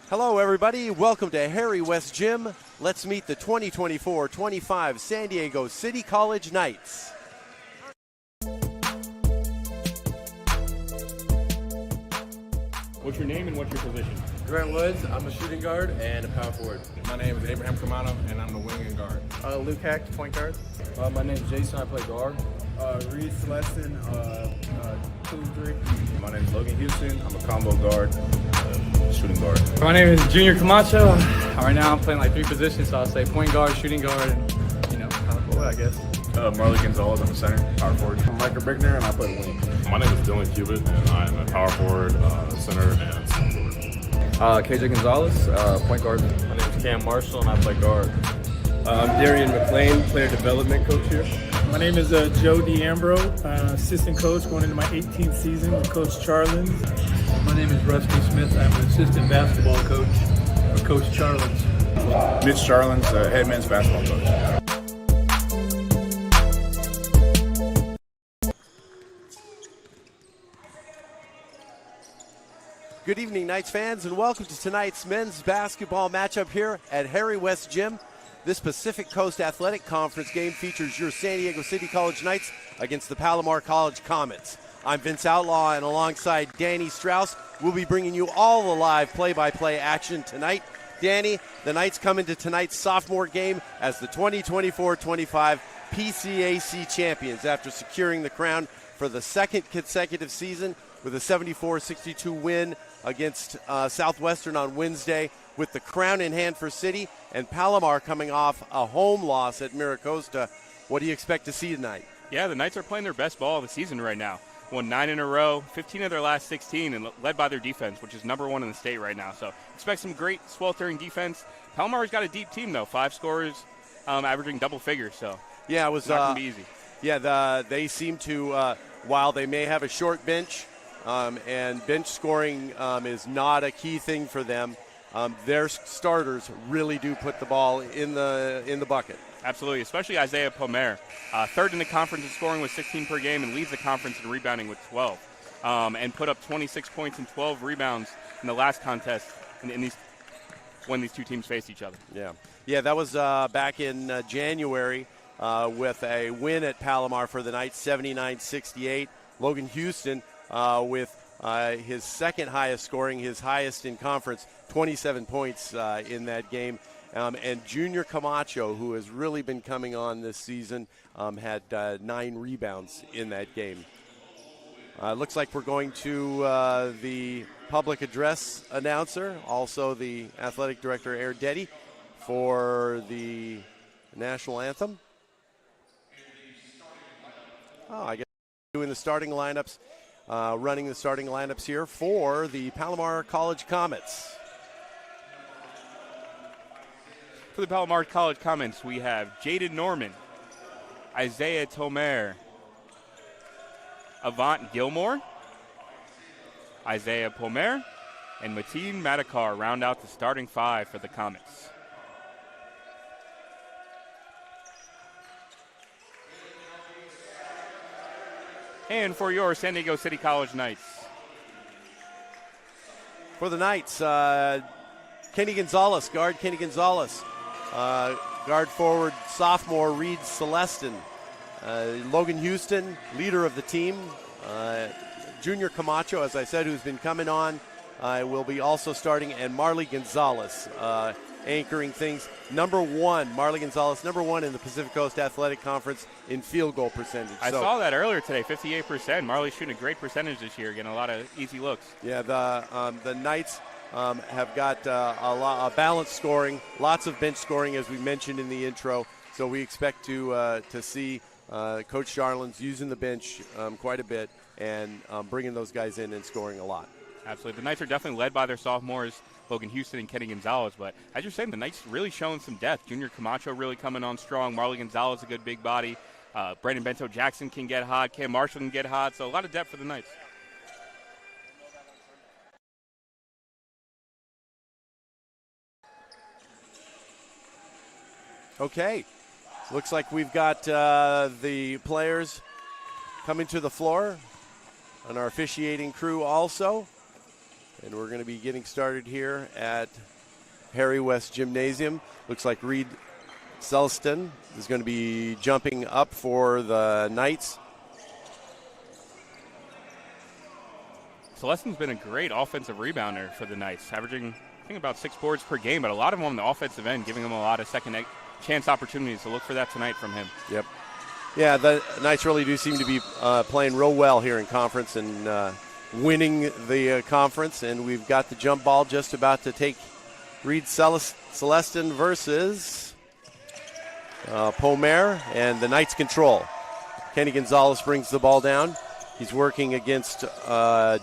Hello, everybody. Welcome to Harry West Gym. Let's meet the 2024-25 San Diego City College Knights. What's your name and what's your position? Grant Woods, I'm a shooting guard and a power forward. My name is Abraham Kamano, and I'm the wing and guard. Luke Hack, point guard. My name is Jason, I play guard. Reed Celestin, 2-3. My name is Logan Houston. I'm a combo guard, shooting guard. My name is Junior Camacho. Right now I'm playing like three positions, so I'll say point guard, shooting guard, and power forward, I guess. Marley Gonzalez, I'm a center, power forward. I'm Michael Brickner and I play wing. My name is Dylan Cubitt, and I'm a power forward, center, and small forward. KJ Gonzalez, point guard. My name is Cam Marshall and I play guard. I'm Darian McLean, player development coach here. My name is Joe D'Ambro, assistant coach going into my 18th season with Coach Charlins. My name is Rusty Smith. I'm an assistant basketball coach for Coach Charlins. Mitch Charlins, head men's basketball coach. Good evening, Knights fans, and welcome to tonight's men's basketball matchup here at Harry West Gym. This Pacific Coast Athletic Conference game features your San Diego City College Knights against the Palomar College Comets. I'm Vince Outlaw, and alongside Danny Straus, we'll be bringing you all the live play-by-play action tonight. Danny, the Knights come into tonight's sophomore game as the 2024-25 PCAC champions after securing the crown for the second consecutive season with a 74-62 win against Southwestern on Wednesday, with the crown in hand for City, and Palomar coming off a home loss at Miracosta. What do you expect to see tonight? Yeah, the Knights are playing their best ball of the season right now. Won 9 in a row, 15 of their last 16, and led by their defense, which is number one in the state right now. So expect some great sweltering defense. Palomar's got a deep team, though. 5 scorers, averaging double figures. So yeah, it was not going to be easy. Yeah, they seem to, while they may have a short bench, and bench scoring is not a key thing for them, their starters really do put the ball in the bucket. Absolutely, especially Isaiah Palomar, third in the conference in scoring with 16 per game, and leads the conference in rebounding with 12, and put up 26 points and 12 rebounds in the last contest when these two teams faced each other. Yeah, that was back in January with a win at Palomar for the Knights, 79-68. Logan Houston with his second highest scoring, his highest in conference, 27 points in that game. And Junior Camacho, who has really been coming on this season, had 9 rebounds in that game. Looks like we're going to the public address announcer, also the athletic director, Eric Deddy, for the national anthem. I guess doing the starting lineups. Running the starting lineups here for the Palomar College Comets. For the Palomar College Comets, we have Jaden Norman, Isaiah Tomer, Avant Gilmore, Isaiah Palomar, and Matthysse Madakar round out the starting 5 for the Comets. And for your San Diego City College Knights. For the Knights, Kenny Gonzalez, guard Kenny Gonzalez. Guard forward sophomore Reed Celestin. Logan Houston, leader of the team. Junior Camacho, as I said, who's been coming on, will be also starting. And Marley Gonzalez anchoring things. Marley Gonzalez, number 1 in the Pacific Coast Athletic Conference in field goal percentage. I saw that earlier today, 58%. Marley's shooting a great percentage this year, getting a lot of easy looks. Yeah, the Knights have got a balanced scoring, lots of bench scoring, as we mentioned in the intro. So we expect to see Coach Charlins using the bench quite a bit and bringing those guys in and scoring a lot. Absolutely. The Knights are definitely led by their sophomores, Logan Houston and Kenny Gonzalez. But as you're saying, the Knights really showing some depth. Junior Camacho really coming on strong. Marley Gonzalez, a good big body. Brandon Bento-Jackson can get hot. Cam Marshall can get hot. So a lot of depth for the Knights. Okay. Looks like we've got the players coming to the floor and our officiating crew also. And we're going to be getting started here at Harry West Gymnasium. Looks like Reed Celestin is going to be jumping up for the Knights. Celestin's been a great offensive rebounder for the Knights, averaging, I think, about 6 boards per game, but a lot of them on the offensive end, giving them a lot of second chance opportunities. So look for that tonight from him. Yep. Yeah, the Knights really do seem to be playing real well here in conference and winning the conference. And we've got the jump ball just about to take Reed Celestin versus Palomar, and the Knights control. Kenny Gonzalez brings the ball down. He's working against Isaiah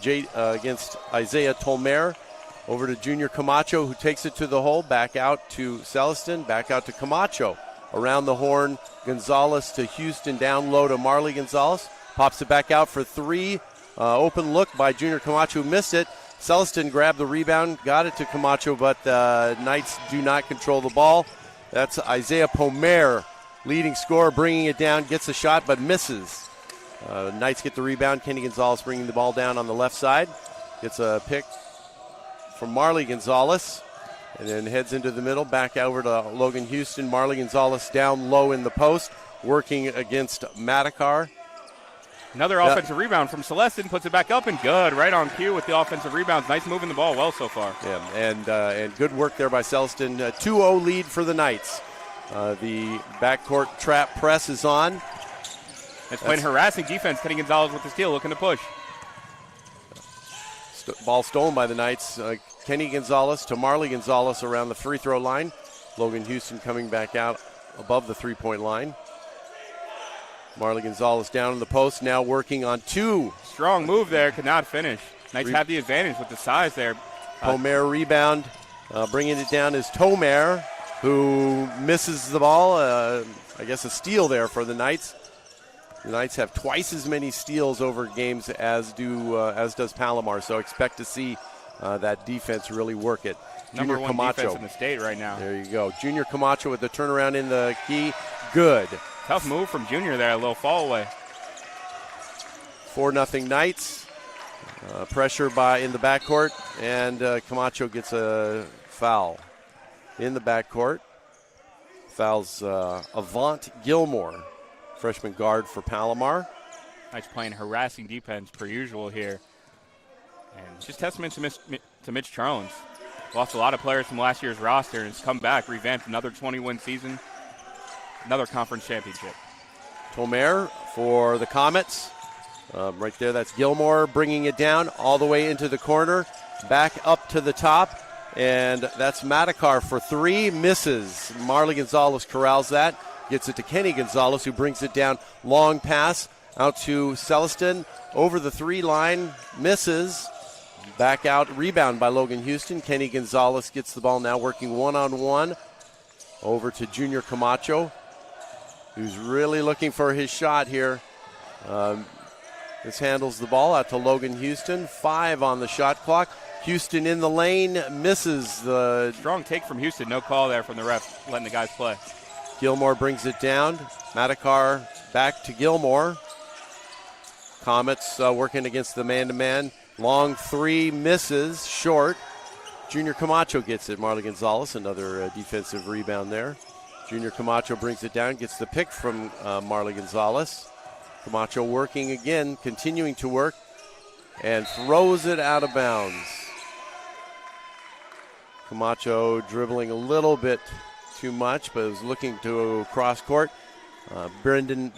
Tolmer. Over to Junior Camacho, who takes it to the hole. Back out to Celestin. Back out to Camacho. Around the horn, Gonzalez to Houston. Down low to Marley Gonzalez. Pops it back out for 3. Open look by Junior Camacho, who missed it. Celestin grabbed the rebound, got it to Camacho, but the Knights do not control the ball. That's Isaiah Palomar, leading scorer, bringing it down, gets a shot, but misses. Knights get the rebound. Kenny Gonzalez bringing the ball down on the left side. Gets a pick from Marley Gonzalez and then heads into the middle. Back over to Logan Houston. Marley Gonzalez down low in the post, working against Matthysse. Another offensive rebound from Celestin, puts it back up and good. Right on cue with the offensive rebounds. Knights moving the ball well so far. Yeah, and good work there by Celestin. 2-0 lead for the Knights. The backcourt trap press is on. It's playing harassing defense. Kenny Gonzalez with the steal, looking to push. Ball stolen by the Knights. Kenny Gonzalez to Marley Gonzalez around the free throw line. Logan Houston coming back out above the three-point line. Marley Gonzalez down in the post, now working on 2. Strong move there, could not finish. Knights have the advantage with the size there. Palomar rebound, bringing it down is Tomer, who misses the ball. I guess a steal there for the Knights. The Knights have twice as many steals over games as does Palomar, so expect to see that defense really work it. Number 1 defense in the state right now. There you go. Junior Camacho with the turnaround in the key. Good. Tough move from Junior there, a little fall away. 4-0 Knights. Pressure in the backcourt, and Camacho gets a foul in the backcourt. Fouls Avant Gilmore, freshman guard for Palomar. Knights playing harassing defense per usual here. And just testament to Mitch Charlins. Lost a lot of players from last year's roster and has come back, revamped another 20-win season, another conference championship. Tomer for the Comets. Right there, that's Gilmore bringing it down all the way into the corner, back up to the top, and that's Matthysse for 3, misses. Marley Gonzalez corrals that, gets it to Kenny Gonzalez, who brings it down, long pass out to Celestin, over the 3 line, misses. Back out, rebound by Logan Houston. Kenny Gonzalez gets the ball now, working one-on-one over to Junior Camacho, who's really looking for his shot here. This handles the ball out to Logan Houston. 5 on the shot clock. Houston in the lane, misses the... Strong take from Houston, no call there from the ref, letting the guys play. Gilmore brings it down. Matthysse back to Gilmore. Comets working against the man-to-man. Long 3, misses, short. Junior Camacho gets it. Marley Gonzalez, another defensive rebound there. Junior Camacho brings it down, gets the pick from Marley Gonzalez. Camacho working again, continuing to work, and throws it out of bounds. Camacho dribbling a little bit too much, but was looking to cross court. Brandon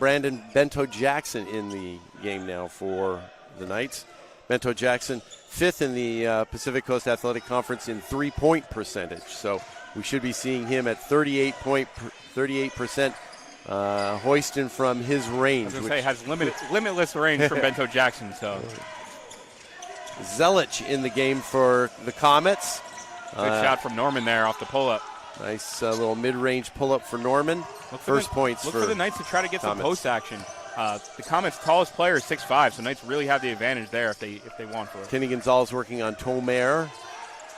Bento Jackson in the game now for the Knights. Bento Jackson, 5th in the Pacific Coast Athletic Conference in three-point percentage. So we should be seeing him at 38% hoisting from his range. I was going to say, has limitless range from Bento Jackson. So Zelich in the game for the Comets. Good shot from Norman there off the pull-up. Nice little mid-range pull-up for Norman. First points for Look for the Knights to try to get some post action. The Comets' tallest player is 6'5", so Knights really have the advantage there if they want for it. Kenny Gonzalez working on Tomer.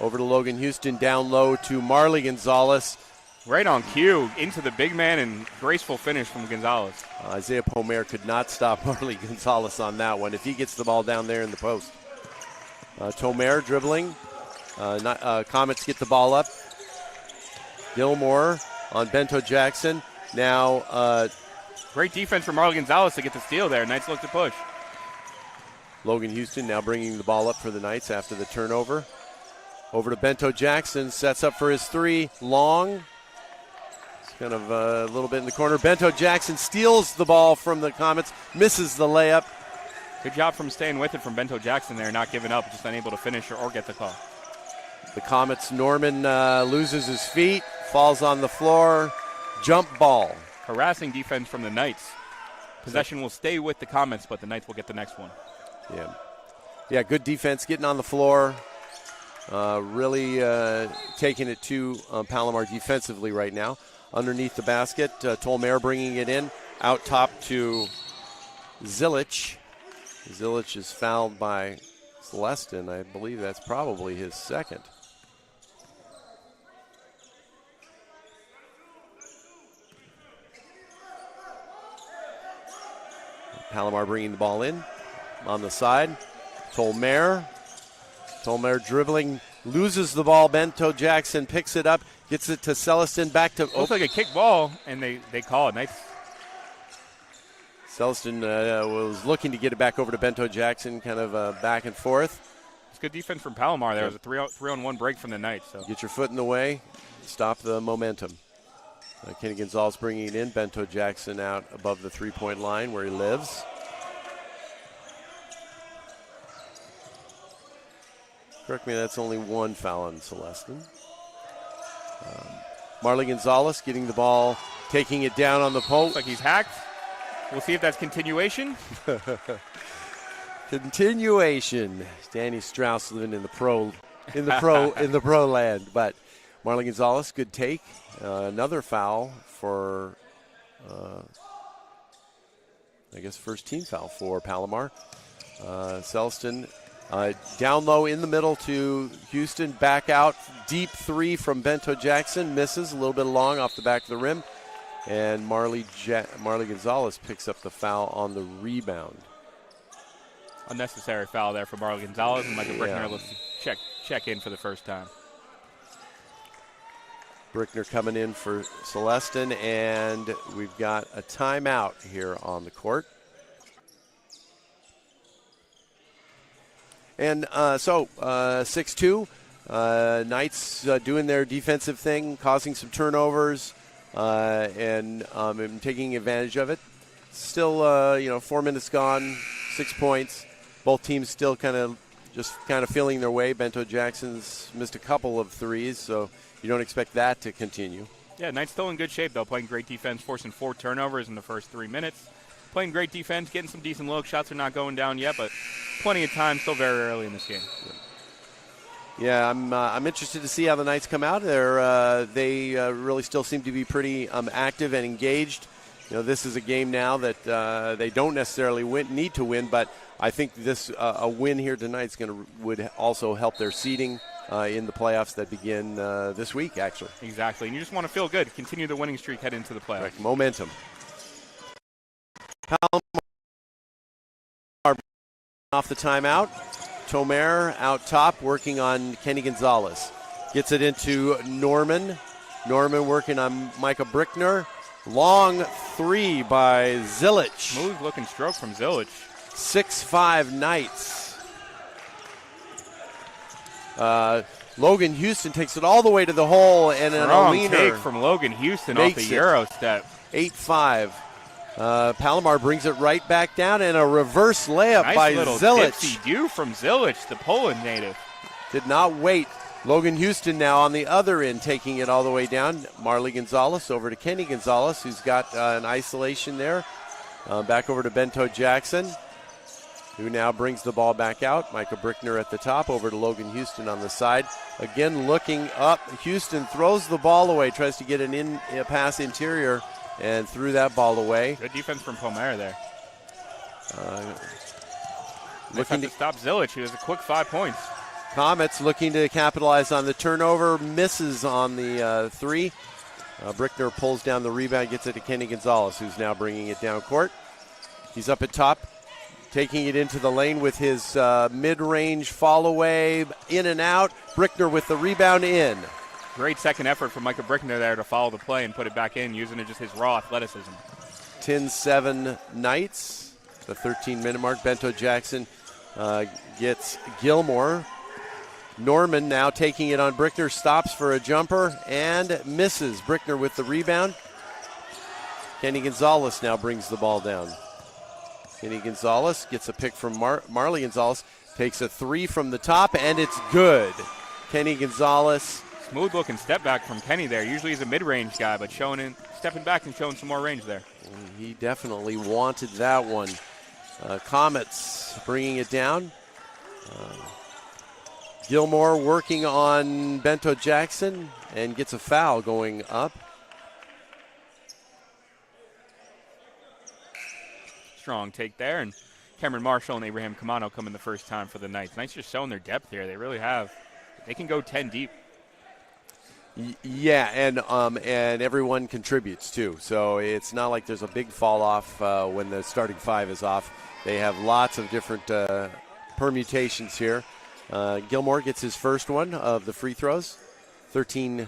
Over to Logan Houston, down low to Marley Gonzalez. Right on cue, into the big man, and graceful finish from Gonzalez. Isaiah Palomar could not stop Marley Gonzalez on that one if he gets the ball down there in the post. Tomer dribbling. Comets get the ball up. Gilmore on Bento Jackson. Now, Great defense from Marlon Gonzalez to get the steal there. Knights look to push. Logan Houston now bringing the ball up for the Knights after the turnover. Over to Bento Jackson, sets up for his three, long. It's kind of a little bit in the corner. Bento Jackson steals the ball from the Comets, misses the layup. Good job from staying with it from Bento Jackson there, not giving up, just unable to finish or get the call. The Comets, Norman loses his feet, falls on the floor, jump ball. Harassing defense from the Knights. Possession will stay with the Comets, but the Knights will get the next one. Yeah, good defense getting on the floor. Really taking it to Palomar defensively right now. Underneath the basket, Tolmer bringing it in. Out top to Zilic. Zilic is fouled by Celestin. I believe that's probably his second. Palomar bringing the ball in on the side. Tolmer dribbling, loses the ball. Bento Jackson picks it up, gets it to Celestin, back to... Looks like a kick ball, and they call it. Nice. Celestin was looking to get it back over to Bento Jackson, kind of back and forth. It's good defense from Palomar. There was a 3-on-1 break from the Knights. So. Get your foot in the way, stop the momentum. Kenny Gonzalez bringing it in. Bento Jackson out above the three-point line where he lives. Correct me, that's only one foul on Celestin. Marley Gonzalez getting the ball, taking it down on the post. Looks like he's hacked. We'll see if that's continuation. Continuation. Danny Straus living in the pro land, but Marlon Gonzalez, good take. Another foul for, I guess, first team foul for Palomar. Celestin down low in the middle to Houston. Back out, deep three from Bento Jackson. Misses, a little bit long off the back of the rim. And Marley Gonzalez picks up the foul on the rebound. Unnecessary foul there for Marlon Gonzalez. And Michael Brickner looks to check in for the first time. Brickner coming in for Celestin, and we've got a timeout here on the court. And so 6-2, Knights doing their defensive thing, causing some turnovers, and taking advantage of it. Still, 4 minutes gone, 6 points. Both teams still kind of feeling their way. Bento Jackson's missed a couple of threes, so you don't expect that to continue. Yeah, Knights still in good shape, though, playing great defense, forcing 4 turnovers in the first 3 minutes. Playing great defense, getting some decent looks. Shots are not going down yet, but plenty of time, still very early in this game. Yeah, I'm interested to see how the Knights come out. They really still seem to be pretty active and engaged. This is a game now that they don't necessarily need to win, but I think a win here tonight would also help their seeding in the playoffs that begin this week, actually. Exactly, and you just want to feel good. Continue the winning streak, head into the playoffs. Correct. Momentum. Palomar off the timeout. Tomer out top, working on Kenny Gonzalez. Gets it into Norman. Norman working on Micah Brickner. Long three by Zilic. Smooth looking stroke from Zilic. 6-5 Knights. Logan Houston takes it all the way to the hole, and an Strong take from Logan Houston off the Euro step. 8-5. Palomar brings it right back down, and a reverse layup by Zilic. Nice little from Zilic, the Poland native. Did not wait. Logan Houston now on the other end, taking it all the way down. Marley Gonzalez over to Kenny Gonzalez, who's got an isolation there. Back over to Bento Jackson, who now brings the ball back out. Micah Brickner at the top, over to Logan Houston on the side. Again, looking up. Houston throws the ball away, tries to get a pass interior, and threw that ball away. Good defense from Palomar there. Looking to stop Zilic, who has a quick 5 points. Comets looking to capitalize on the turnover, misses on the three. Brickner pulls down the rebound, gets it to Kenny Gonzalez, who's now bringing it down court. He's up at top, taking it into the lane with his mid-range fall-away, in and out. Brickner with the rebound in. Great second effort from Micah Brickner there to follow the play and put it back in, using it just his raw athleticism. 10-7 Knights. The 13-minute mark. Bento Jackson gets Gilmore. Norman now taking it on Brickner, stops for a jumper and misses. Brickner with the rebound. Kenny Gonzalez now brings the ball down. Kenny Gonzalez gets a pick from Marley Gonzalez, takes a three from the top, and it's good. Kenny Gonzalez. Smooth looking step back from Kenny there. Usually he's a mid-range guy, but stepping back and showing some more range there. He definitely wanted that one. Comets bringing it down. Gilmore working on Bento Jackson and gets a foul going up. Strong take there, and Cameron Marshall and Abraham Camano come in the first time for the Knights. Knights just showing their depth here. They really have. They can go 10 deep. Yeah, and everyone contributes too. So it's not like there's a big fall off when the starting five is off. They have lots of different permutations here. Gilmore gets his first one of the free throws, 13-8.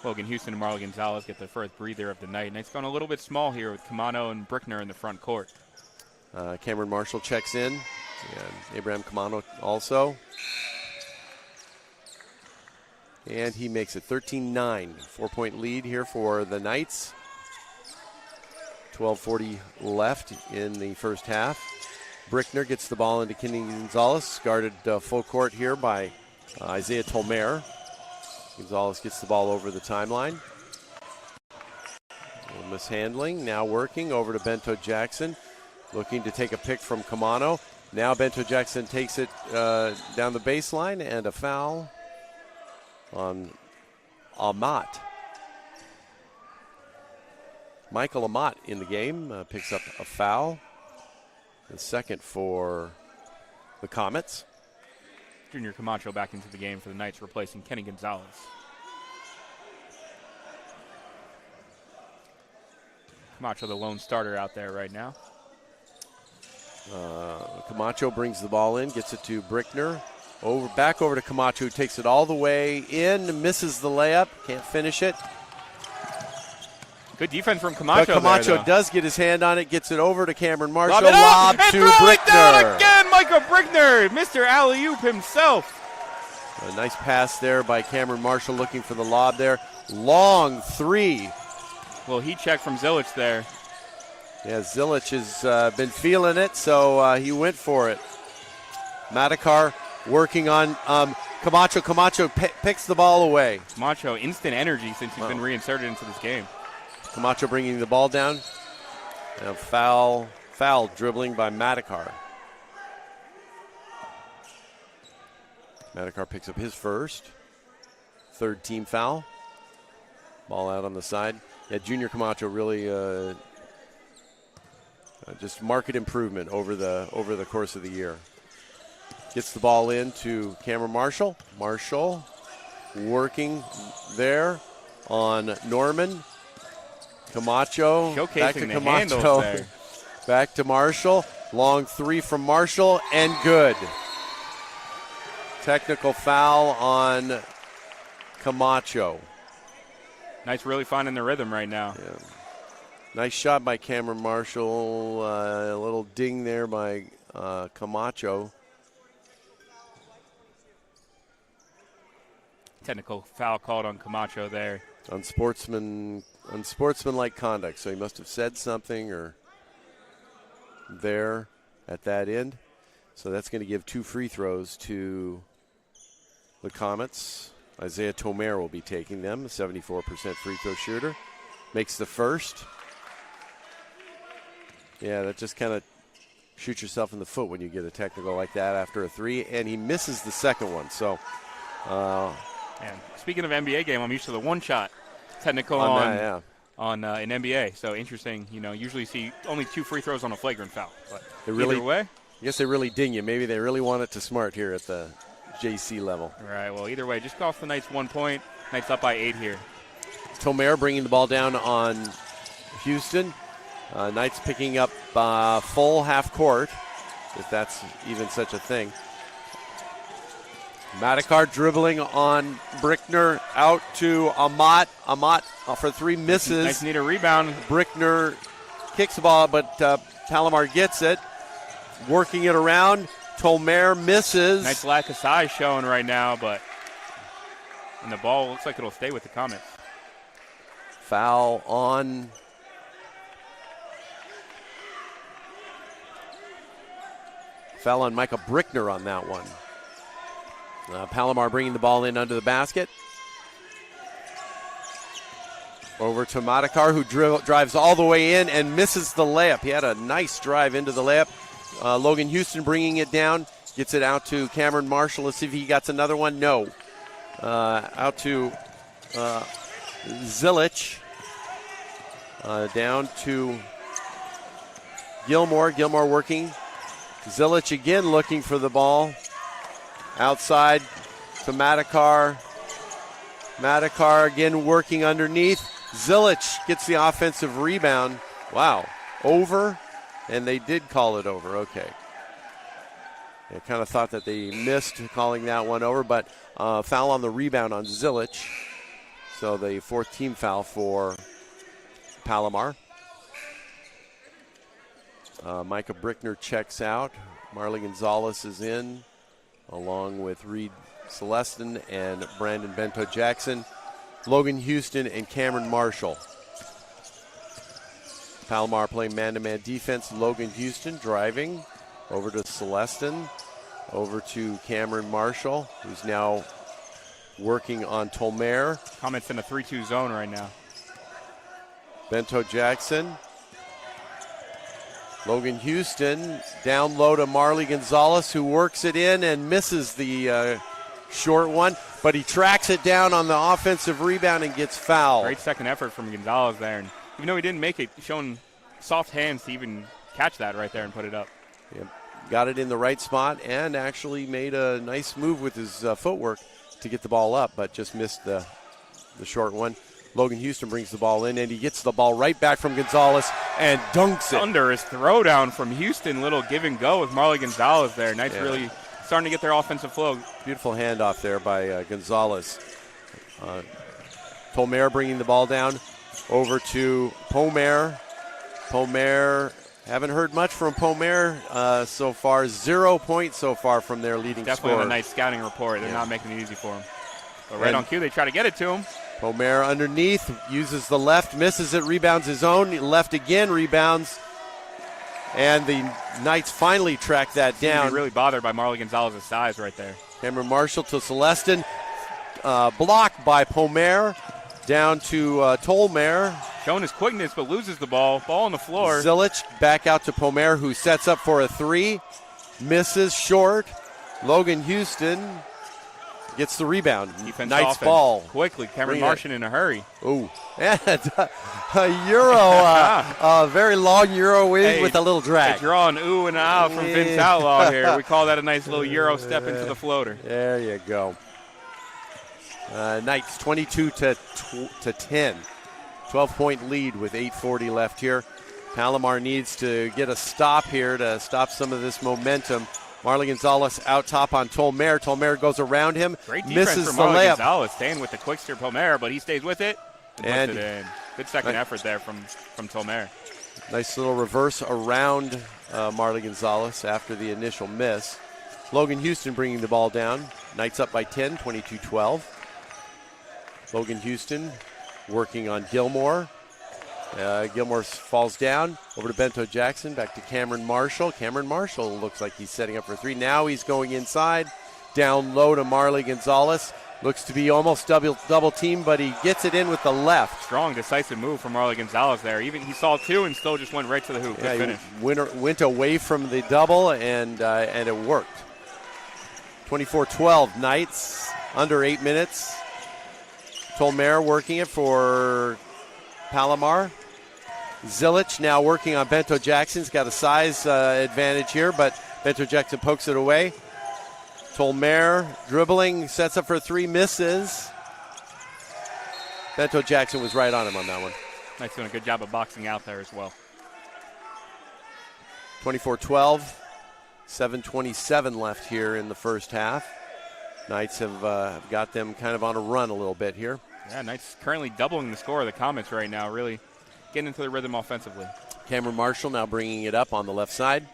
Logan Houston and Marlon Gonzalez get the first breather of the night. Knights gone a little bit small here with Camano and Brickner in the front court. Cameron Marshall checks in, and Abraham Camano also. And he makes it 13-9. 4-point lead here for the Knights. 12:40 left in the first half. Brickner gets the ball into Kenny Gonzalez, guarded full court here by Isaiah Tolmer. Gonzalez gets the ball over the timeline. A little mishandling, now working over to Bento Jackson, looking to take a pick from Camano. Now Bento Jackson takes it down the baseline, and a foul on Amat. Michael Amat in the game picks up a foul. The second for the Comets. Junior Camacho back into the game for the Knights, replacing Kenny Gonzalez. Camacho, the lone starter out there right now. Camacho brings the ball in, gets it to Brickner. Back over to Camacho, who takes it all the way in, misses the layup, can't finish it. Good defense from Camacho. But Camacho there, does get his hand on it, gets it over to Cameron Marshall. Lob to throw it down Brickner. again, Micah Brickner, Mr. Alley-oop himself. A nice pass there by Cameron Marshall, looking for the lob there. Long three. Well, he checked from Zilich there. Yeah, Zilich has been feeling it, so he went for it. Matthysse working on Camacho. Camacho picks the ball away. Camacho, instant energy since he's been reinserted into this game. Camacho bringing the ball down. And a foul dribbling by Matthysse. Matthysse picks up his first. Third team foul. Ball out on the side. Yeah, Junior Camacho really just market improvement over the course of the year. Gets the ball in to Cameron Marshall. Marshall working there on Norman. Camacho. Showcasing back to the Camacho. handles there. Back to Marshall. Long three from Marshall and good. Technical foul on Camacho. Knights really finding the rhythm right now. Yeah. Nice shot by Cameron Marshall. A little ding there by Camacho. Technical foul called on Camacho there. Unsportsmanlike conduct. So he must have said something or there at that end. So that's going to give 2 free throws to the Comets. Isaiah Tomer will be taking them, a 74% free throw shooter. Makes the first. Yeah, that just kind of shoots yourself in the foot when you get a technical like that after a three. And he misses the second one. So, and speaking of NBA game, I'm used to the one-shot technical on an NBA. So interesting. You know, usually see only 2 free throws on a flagrant foul. But either way, I guess they really ding you. Maybe they really want it to smart here at the JC level. All right. Well, either way, just cost the Knights 1 point. Knights up by 8 here. Tomer bringing the ball down on Houston. Knights picking up full half court, if that's even such a thing. Matthysse dribbling on Brickner, out to Amat. Amat for three, misses. Knights need a rebound. Brickner kicks the ball, but Palomar gets it. Working it around. Palomar misses. Nice lack of size showing right now, and the ball looks like it'll stay with the Comets. Foul on Micah Brickner on that one. Palomar bringing the ball in under the basket. Over to Matthysse, who drives all the way in and misses the layup. He had a nice drive into the layup. Logan Houston bringing it down. Gets it out to Cameron Marshall. Let's see if he gets another one. No. Out to Zilich. Down to Gilmore. Gilmore working. Zilich again looking for the ball. Outside to Matthysse. Matthysse again working underneath. Zilich gets the offensive rebound. Wow. Over. And they did call it over. Okay. I kind of thought that they missed calling that one over, but foul on the rebound on Zilich. So the fourth team foul for Palomar. Micah Brickner checks out. Marley Gonzalez is in, along with Reed Celestin and Brandon Bento Jackson. Logan Houston and Cameron Marshall. Palomar playing man-to-man defense. Logan Houston driving over to Celestin, over to Cameron Marshall, who's now working on Tolmer. Comets in a 3-2 zone right now. Bento Jackson. Logan Houston down low to Marley Gonzalez, who works it in and misses the short one, but he tracks it down on the offensive rebound and gets fouled. Great second effort from Gonzalez there. And even though he didn't make it, showing soft hands to even catch that right there and put it up. Yep. Got it in the right spot and actually made a nice move with his footwork to get the ball up, but just missed the short one. Logan Houston brings the ball in, and he gets the ball right back from Gonzalez and dunks it. Thunderous throwdown from Houston. Little give and go with Marley Gonzalez there. Knights really starting to get their offensive flow. Beautiful handoff there by Gonzalez. Tolmer bringing the ball down over to Palomar. Palomar, haven't heard much from Palomar so far. 0 points so far from their leading scorer. Definitely a nice scouting report. They're not making it easy for him. But right on cue, they try to get it to him. Palomar underneath, uses the left, misses it, rebounds his own. Left again, rebounds. And the Knights finally track that down. Really bothered by Marley Gonzalez's size right there. Cameron Marshall to Celestin. Blocked by Palomar. Down to Tolmer. Showing his quickness, but loses the ball. Ball on the floor. Zilich back out to Palomar, who sets up for a three. Misses short. Logan Houston gets the rebound. Defense Knights offense. ball. Quickly, Cameron Marshall in a hurry. Ooh. And a Euro, a very long Euro wing with a little drag. A draw an ooh and an ah from Vince Outlaw here. We call that a nice little Euro step into the floater. There you go. Knights 22 to 10. 12-point lead with 8:40 left here. Palomar needs to get a stop here to stop some of this momentum. Marley Gonzalez out top on Tolmer. Tolmer goes around him. Great defense misses from the Marley layup. Gonzalez, staying with the quickster Palomar, but he stays with it and puts it in. Good second effort there from Tolmer. Nice little reverse around Marley Gonzalez after the initial miss. Logan Houston bringing the ball down. Knights up by 10, 22-12. Logan Houston working on Gilmore. Gilmore falls down. Over to Bento Jackson. Back to Cameron Marshall. Cameron Marshall looks like he's setting up for three. Now he's going inside. Down low to Marley Gonzalez. Looks to be almost double team, but he gets it in with the left. Strong, decisive move from Marley Gonzalez there. Even he saw two and still just went right to the hoop. Good finish. Went away from the double, and it worked. 24-12 Knights. Under 8 minutes. Tolmer working it for Palomar. Zilich now working on Bento Jackson. He's got a size advantage here, but Bento Jackson pokes it away. Tolmer dribbling, sets up for three, misses. Bento Jackson was right on him on that one. Nice, doing a good job of boxing out there as well. 24-12, 7:27 left here in the first half. Knights have got them kind of on a run a little bit here. Yeah, Knights currently doubling the score of the Comets right now, really getting into the rhythm offensively. Cameron Marshall now bringing it up on the left side.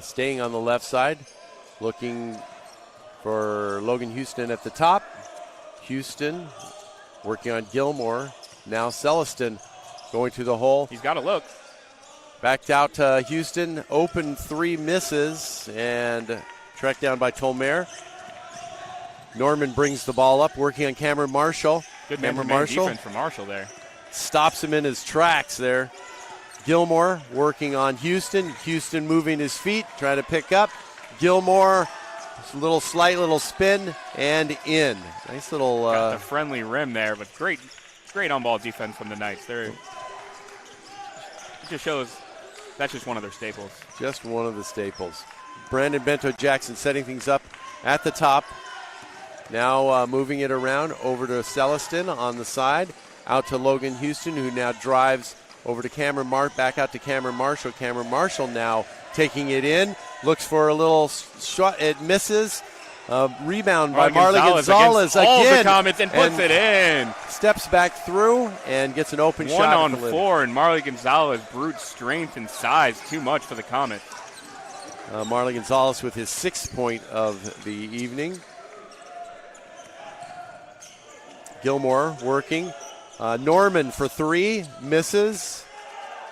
Staying on the left side, looking for Logan Houston at the top. Houston working on Gilmore. Now Celestin going to the hole. He's got to look. Backed out to Houston. Open three misses and tracked down by Tolmere. Norman brings the ball up, working on Cameron Marshall. Good Cameron man Marshall defense from Marshall there. Stops him in his tracks there. Gilmore working on Houston. Houston moving his feet, trying to pick up. Gilmore, slight little spin and in. Nice little. Got the friendly rim there, but great on-ball defense from the Knights. It just shows that's just one of their staples. Just one of the staples. Brandon Bento Jackson setting things up at the top. Now moving it around over to Celestin on the side. Out to Logan Houston, who now drives over to Cameron back out to Cameron Marshall. Cameron Marshall now taking it in. Looks for a little shot. It misses. Rebound by Marley Gonzalez again. All the Comets and puts it in. Steps back through and gets an open shot. 1 on 4, and Marley Gonzalez, brute strength and size, too much for the Comets. Marley Gonzalez with his 6th point of the evening. Gilmore working. Norman for 3, misses.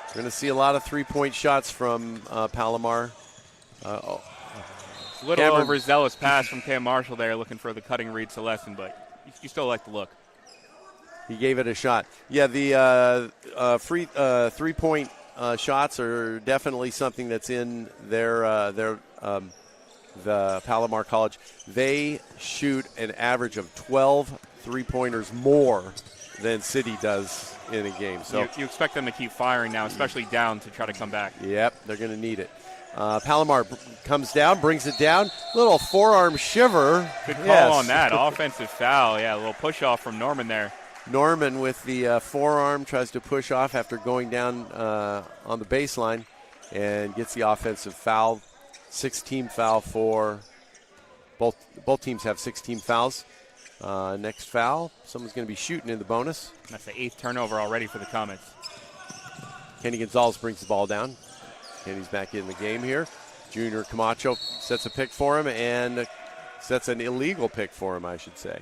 We're going to see a lot of 3-point shots from Palomar. A little overzealous pass from Cam Marshall there, looking for the cutting read Celestin, but you still like the look. He gave it a shot. Yeah, the free 3-point shots are definitely something that's in the Palomar College. They shoot an average of 12 3-pointers more than City does in a game. So you expect them to keep firing now, especially down, to try to come back. Yep, they're going to need it. Palomar comes down, brings it down. Little forearm shiver. Good call on that. Offensive foul. Yeah, a little push off from Norman there. Norman with the forearm tries to push off after going down on the baseline and gets the offensive foul. 6-team foul for both teams have 6-team fouls. Next foul, someone's going to be shooting in the bonus. That's the 8th turnover already for the Comets. Kenny Gonzalez brings the ball down. Kenny's back in the game here. Junior Camacho sets a pick for him and sets an illegal pick for him, I should say.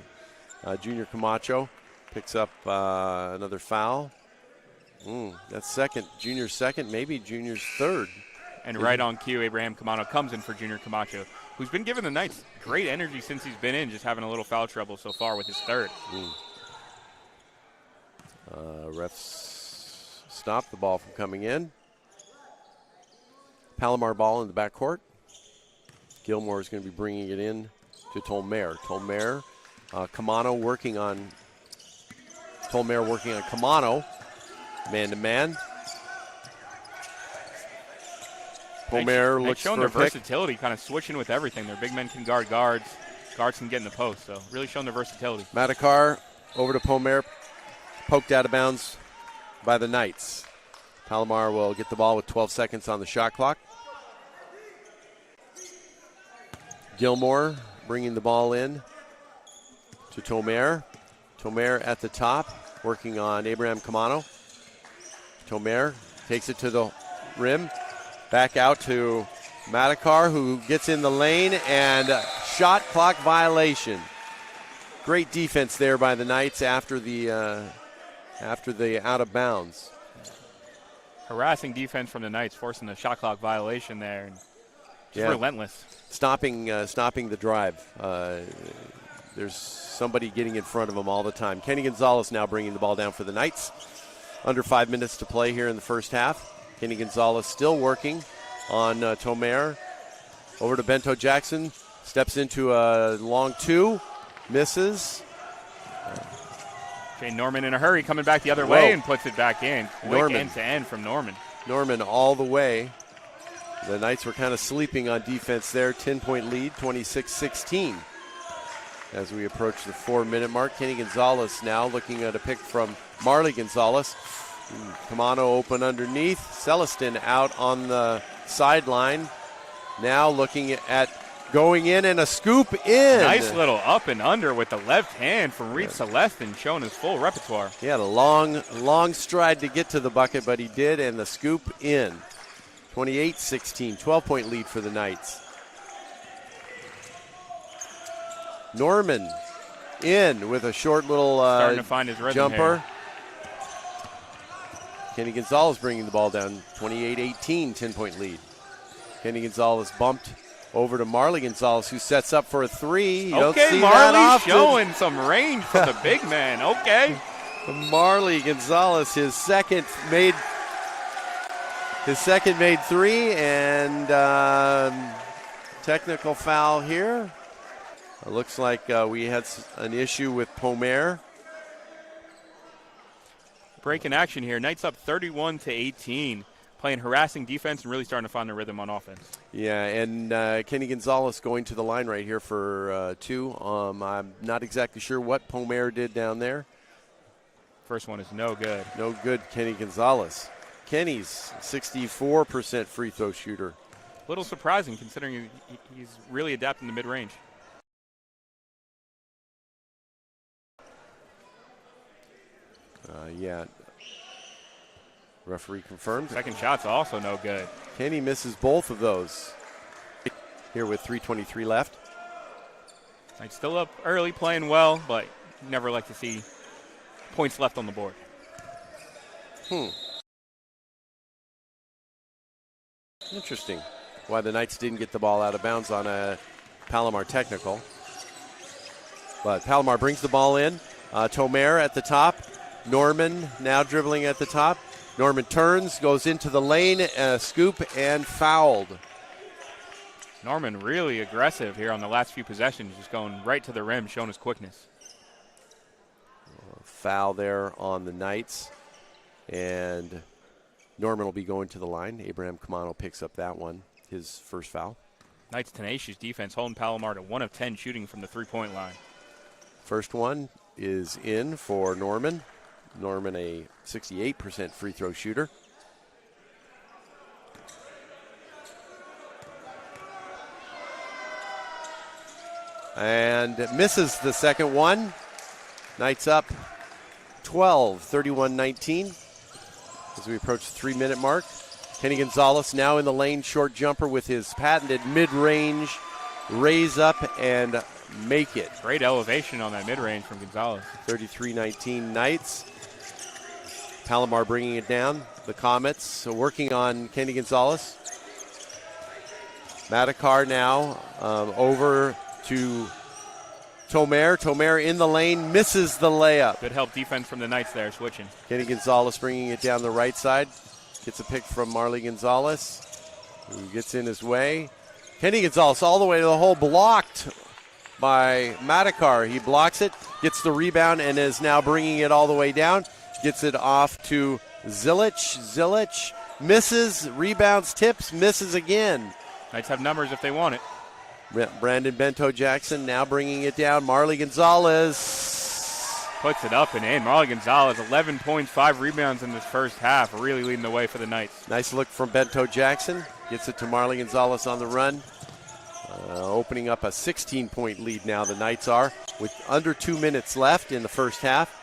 Junior Camacho picks up another foul. That's second. Junior's second, maybe Junior's third. And right on cue, Abraham Camacho comes in for Junior Camacho, who's been giving the Knights great energy since he's been in, just having a little foul trouble so far with his third. Refs stop the ball from coming in. Palomar ball in the backcourt. Gilmore is going to be bringing it in to Tolmere. Tolmere, Kamano working on Kamano. Man-to-man. Tolmere looks showing for their a pick. versatility, kind of switching with everything. Their big men can guard guards. Guards can get in the post, so really showing their versatility. Matthysse over to Tolmere, poked out of bounds by the Knights. Palomar will get the ball with 12 seconds on the shot clock. Gilmore bringing the ball in to Tolmere. Tolmere at the top, working on Abraham Kamano. Tolmere takes it to the rim. Back out to Matthysse, who gets in the lane, and shot clock violation. Great defense there by the Knights after the out of bounds. Harassing defense from the Knights, forcing the shot clock violation there. And just relentless. Stopping the drive. There's somebody getting in front of them all the time. Kenny Gonzalez now bringing the ball down for the Knights. Under 5 minutes to play here in the first half. Kenny Gonzalez still working on Tolmere. Over to Bento Jackson. Steps into a long 2. Misses. Shane Norman in a hurry, coming back the other way and puts it back in. Quick end to end from Norman. Norman all the way. The Knights were kind of sleeping on defense there. 10-point lead, 26-16. As we approach the 4-minute mark, Kenny Gonzalez now looking at a pick from Marley Gonzalez. Kamano open underneath. Celestin out on the sideline. Now looking at going in and a scoop in. Nice little up and under with the left hand from Reed Celestin, showing his full repertoire. He had a long stride to get to the bucket, but he did, and the scoop in. 28-16, 12-point lead for the Knights. Norman in with a short little starting to find his rhythm jumper. here. Kenny Gonzalez bringing the ball down, 28-18, 10-point lead. Kenny Gonzalez bumped over to Marley Gonzalez, who sets up for a three. You don't see that Marley often. showing some range from the big man. Okay. Marley Gonzalez, his second made three, and technical foul here. It looks like we had an issue with Palomar. Break in action here. Knights up 31-18. Playing harassing defense and really starting to find their rhythm on offense. Yeah, and Kenny Gonzalez going to the line right here for two. I'm not exactly sure what Palomar did down there. First one is no good. No good, Kenny Gonzalez. Kenny's 64% free throw shooter. A little surprising considering he's really adapting to mid-range. Yeah. Referee confirmed. Second shot's also no good. Kenny misses both of those. Here with 3:23 left. Knights still up early, playing well, but never like to see points left on the board. Interesting. Why the Knights didn't get the ball out of bounds on a Palomar technical. But Palomar brings the ball in. Tomer at the top. Norman now dribbling at the top. Norman turns, goes into the lane, scoop, and fouled. Norman really aggressive here on the last few possessions, just going right to the rim, showing his quickness. Foul there on the Knights. And Norman will be going to the line. Abraham Camano picks up that one, his first foul. Knights' tenacious defense holding Palomar to 1 of 10 shooting from the three-point line. First one is in for Norman. Norman, a 68% free throw shooter. And misses the second one. Knights up 12, 31-19 as we approach the 3-minute mark. Kenny Gonzalez now in the lane, short jumper with his patented mid-range raise up and make it. Great elevation on that mid-range from Gonzalez. 33-19 Knights. Palomar bringing it down. The Comets working on Kenny Gonzalez. Matthysse now over to Tomer. Tomer in the lane, misses the layup. Good help defense from the Knights there, switching. Kenny Gonzalez bringing it down the right side. Gets a pick from Marley Gonzalez, who gets in his way. Kenny Gonzalez all the way to the hole, blocked by Matthysse. He blocks it, gets the rebound, and is now bringing it all the way down. Gets it off to Zilic. Zilic misses, rebounds, tips, misses again. Knights have numbers if they want it. Brandon Bento Jackson now bringing it down. Marley Gonzalez puts it up and in. Marley Gonzalez, 11 points, 5 rebounds in this first half, really leading the way for the Knights. Nice look from Bento Jackson. Gets it to Marley Gonzalez on the run. Opening up a 16-point lead now, the Knights are, with under 2 minutes left in the first half.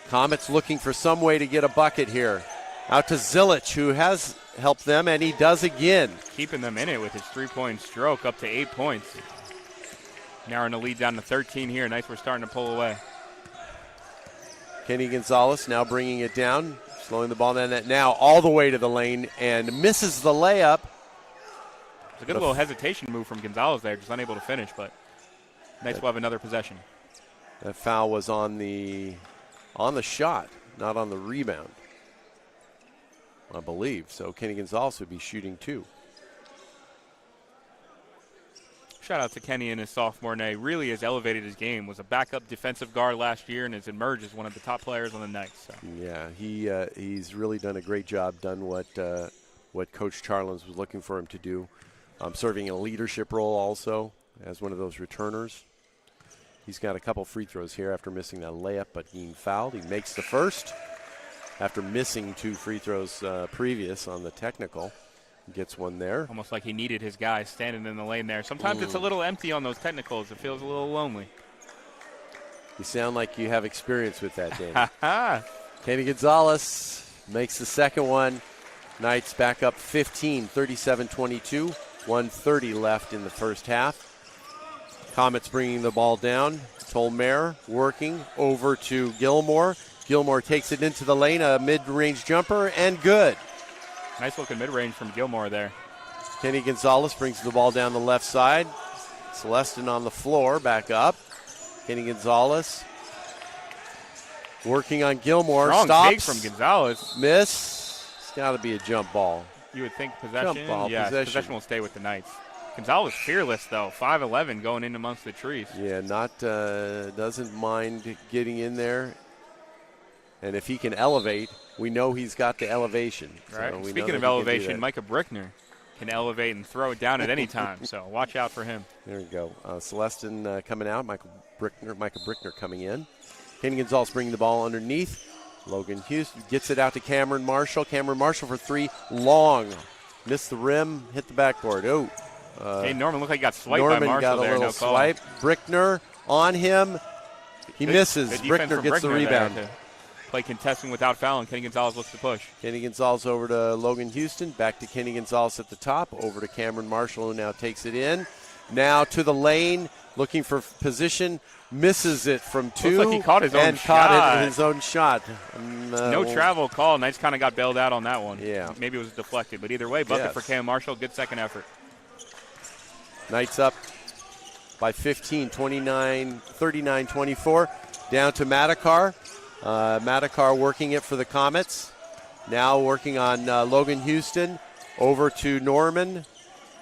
Comets looking for some way to get a bucket here. Out to Zilic, who has helped them, and he does again. Keeping them in it with his three-point stroke, up to 8 points. Narrowing the lead down to 13 here. Knights were starting to pull away. Kenny Gonzalez now bringing it down, slowing the ball down that now all the way to the lane, and misses the layup. It's a good little hesitation move from Gonzalez there, just unable to finish, but Knights will have another possession. That foul was on the shot, not on the rebound, I believe. So Kenny Gonzalez would be shooting 2. Shout out to Kenny in his sophomore day. Really has elevated his game. Was a backup defensive guard last year and has emerged as one of the top players on the Knights. So. Yeah, he's really done a great job, done what Coach Charlins was looking for him to do. Serving in a leadership role also as one of those returners. He's got a couple free throws here after missing that layup, but being fouled. He makes the first. after missing 2 free throws previous on the technical. Gets one there. Almost like he needed his guy standing in the lane there. Sometimes it's a little empty on those technicals. It feels a little lonely. You sound like you have experience with that, Danny. Kenny Gonzalez makes the second one. Knights back up 15, 37-22. 1:30 left in the first half. Comets bringing the ball down. Tolmere working over to Gilmore. Gilmore takes it into the lane, a mid-range jumper, and good. Nice looking mid-range from Gilmore there. Kenny Gonzalez brings the ball down the left side. Celestin on the floor, back up. Kenny Gonzalez working on Gilmore. Strong stops. take from Gonzalez. Miss. It's got to be a jump ball. You would think possession. Jump ball, yeah, possession will stay with the Knights. Gonzalez fearless though, 5'11", going in amongst the trees. Yeah, doesn't mind getting in there. And if he can elevate, we know he's got the elevation. Right. So Speaking of elevation, Micah Brickner can elevate and throw it down at any time. So watch out for him. There we go. Celestin coming out. Micah Brickner coming in. Kenny Gonzalez bringing the ball underneath. Logan Houston gets it out to Cameron Marshall. Cameron Marshall for 3. Long. Missed the rim. Hit the backboard. Hey, Norman looked like he got swiped Norman by Marshall got a there. little No call. swipe. Brickner on him. He misses. Brickner gets the rebound. Play contesting without fouling. Kenny Gonzalez looks to push. Kenny Gonzalez over to Logan Houston. Back to Kenny Gonzalez at the top. Over to Cameron Marshall, who now takes it in. Now to the lane, looking for position. Misses it from 2. Looks like he caught his own shot. Caught his own shot. No travel call. Knights kind of got bailed out on that one. Yeah. Maybe it was deflected. But either way, bucket for Cam Marshall. Good second effort. Knights up by 15, 39-24. Down to Matthysse. Matthysse working it for the Comets. Now working on Logan Houston. Over to Norman.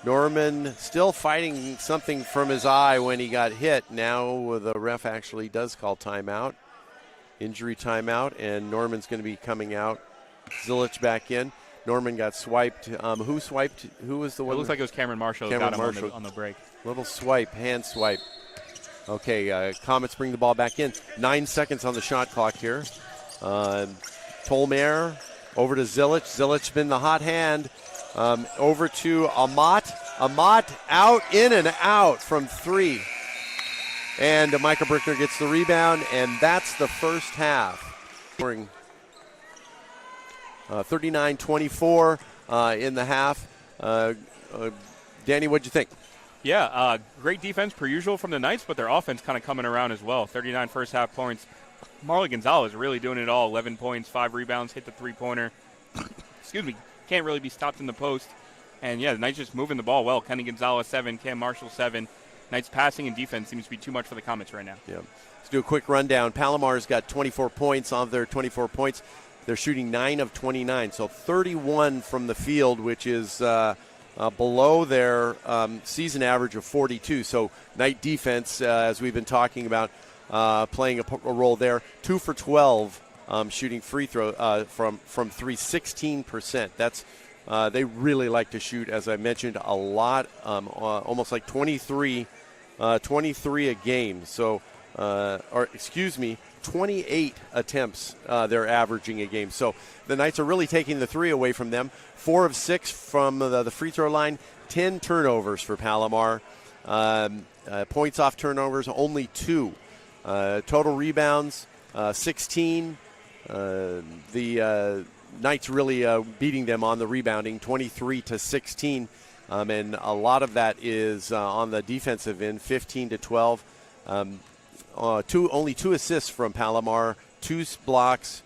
Norman still fighting something from his eye when he got hit. Now the ref actually does call timeout. Injury timeout, and Norman's going to be coming out. Zilich back in. Norman got swiped. Who swiped? Who was the one? It looks like it was Cameron Marshall who got him on the break. Little swipe, hand swipe. Okay, Comets bring the ball back in. 9 seconds on the shot clock here. Tolmere over to Zilich. Zilich been the hot hand. Over to Amat. Amat out, in and out from 3. And Micah Brickner gets the rebound, and that's the first half. 39-24 in the half. Danny, what'd you think? Yeah, great defense per usual from the Knights, but their offense kind of coming around as well. 39 first half points. Marley Gonzalez really doing it all. 11 points, 5 rebounds, hit the three-pointer. Excuse me. Can't really be stopped in the post. And, yeah, the Knights just moving the ball well. Kenny Gonzalez, 7. Cam Marshall, 7. Knights passing and defense seems to be too much for the Comets right now. Yeah. Let's do a quick rundown. Palomar's got 24 points. Of their 24 points, they're shooting 9 of 29. So 31 from the field, which is below their season average of 42. So Knight defense, as we've been talking about, playing a role there. 2 for 12 shooting free throw from 3, 16%. That's they really like to shoot, as I mentioned, a lot, almost like 23 a game. So, 28 attempts they're averaging a game. So the Knights are really taking the 3 away from them. 4 of 6 from the free throw line. 10 turnovers for Palomar. Points off turnovers, only 2. Total rebounds, 16. The Knights really beating them on the rebounding, 23-16. And a lot of that is on the defensive end, 15-12. Only 2 assists from Palomar, 2 blocks,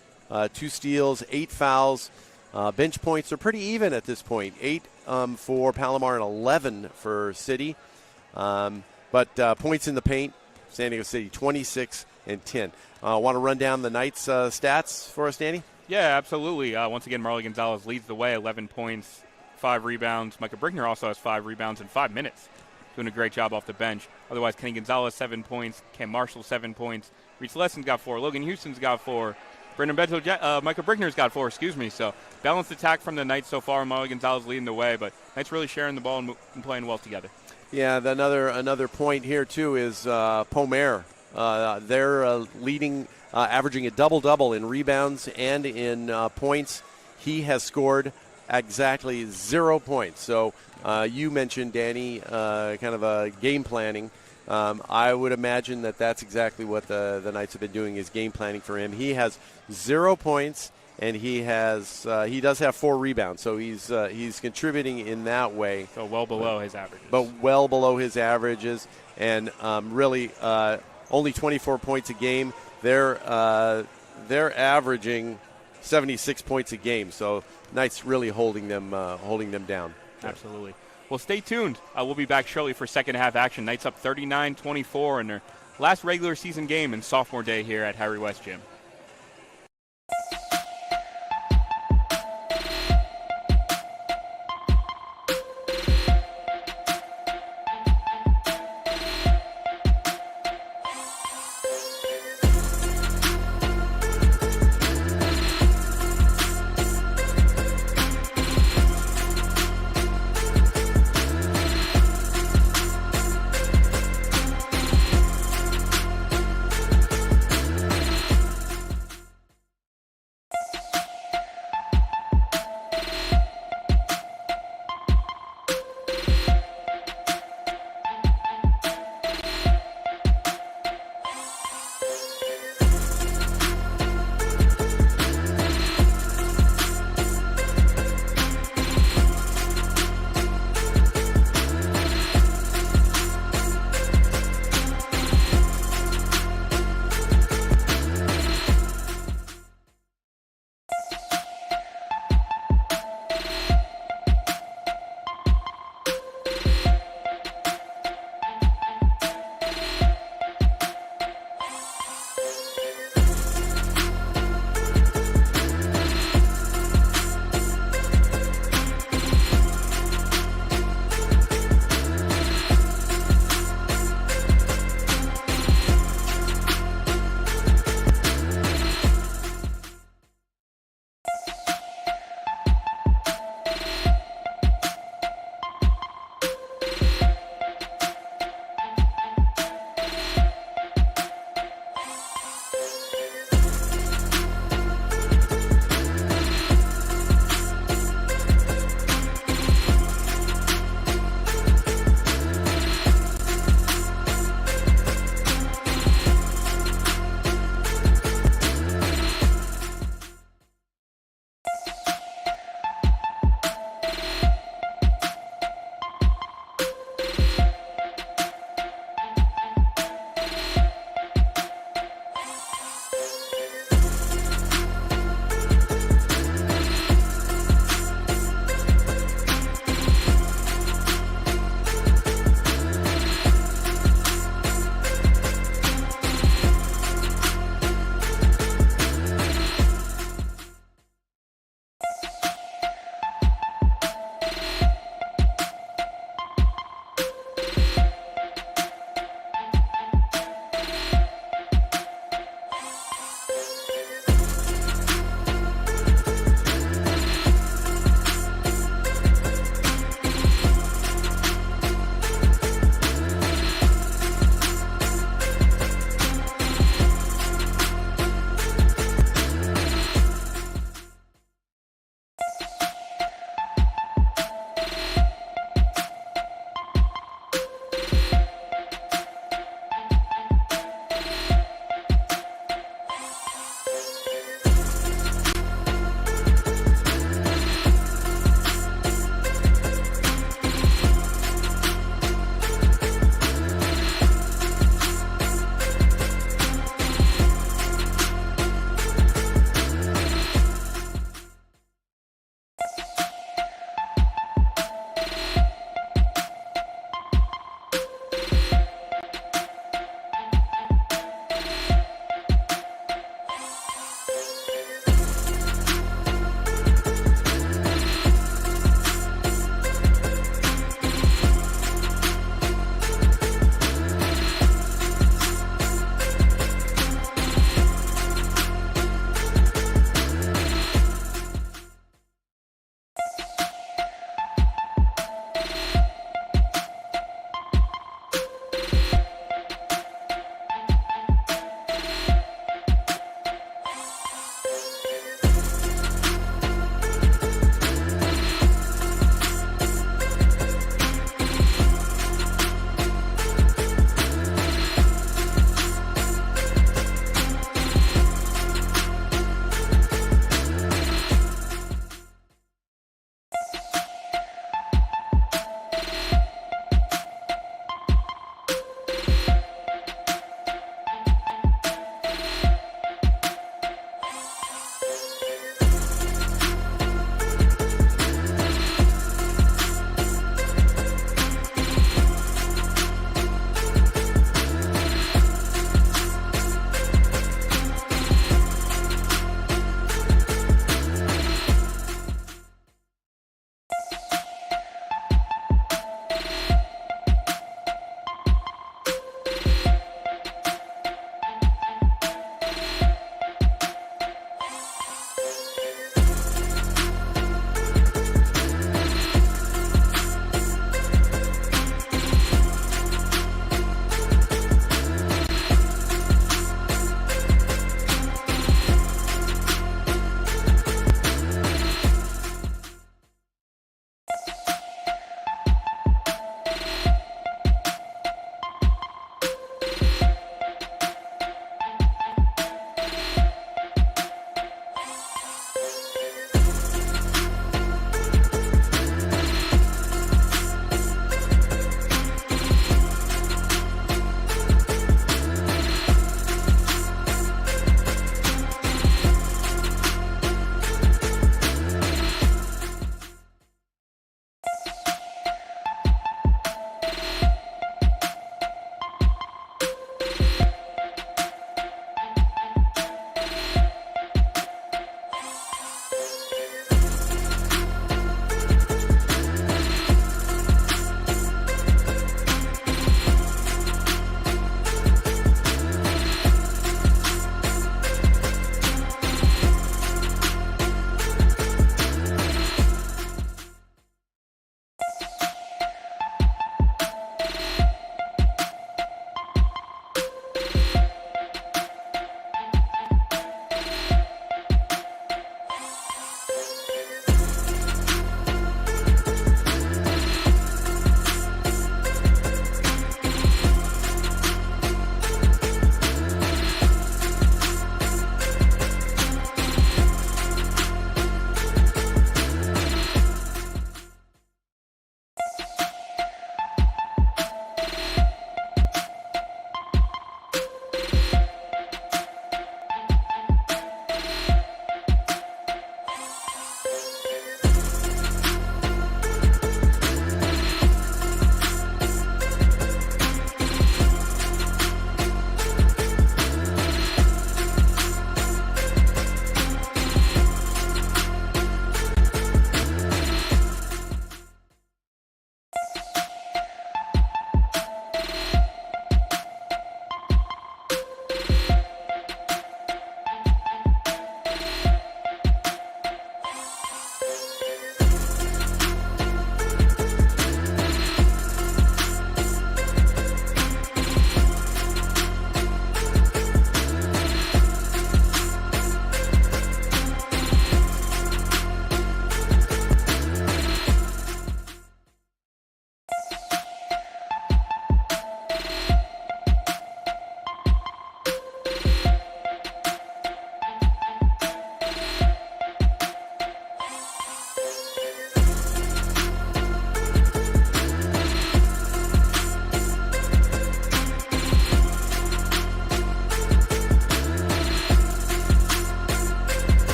2 steals, 8 fouls. Bench points are pretty even at this point, 8 for Palomar and 11 for City. But points in the paint, San Diego City 26 and 10. Want to run down the Knights' stats for us, Danny? Yeah, absolutely. Once again, Marley Gonzalez leads the way, 11 points, 5 rebounds. Micah Brickner also has 5 rebounds in 5 minutes. Doing a great job off the bench. Otherwise, Kenny Gonzalez, 7 points. Cam Marshall, 7 points. Reese Lesson's got 4. Logan Houston's got 4. Brendan Bento, Micah Brickner's got 4, So, balanced attack from the Knights so far. Marley Gonzalez leading the way, but Knights really sharing the ball and playing well together. Yeah, another point here, too, is Palomar. They're leading averaging a double-double in rebounds and in points. He has scored exactly 0 points. So you mentioned, Danny, kind of game planning. I would imagine that that's exactly what the Knights have been doing, is game planning for him. He has 0 points, and he does have 4 rebounds. So he's contributing in that way. So well below his averages. But well below his averages, and really only 24 points a game. They're averaging 76 points a game. So Knights really holding them down. Absolutely. Well, stay tuned. We'll be back shortly for second half action. Knights up 39-24 in their last regular season game in sophomore day here at Harry West Gym.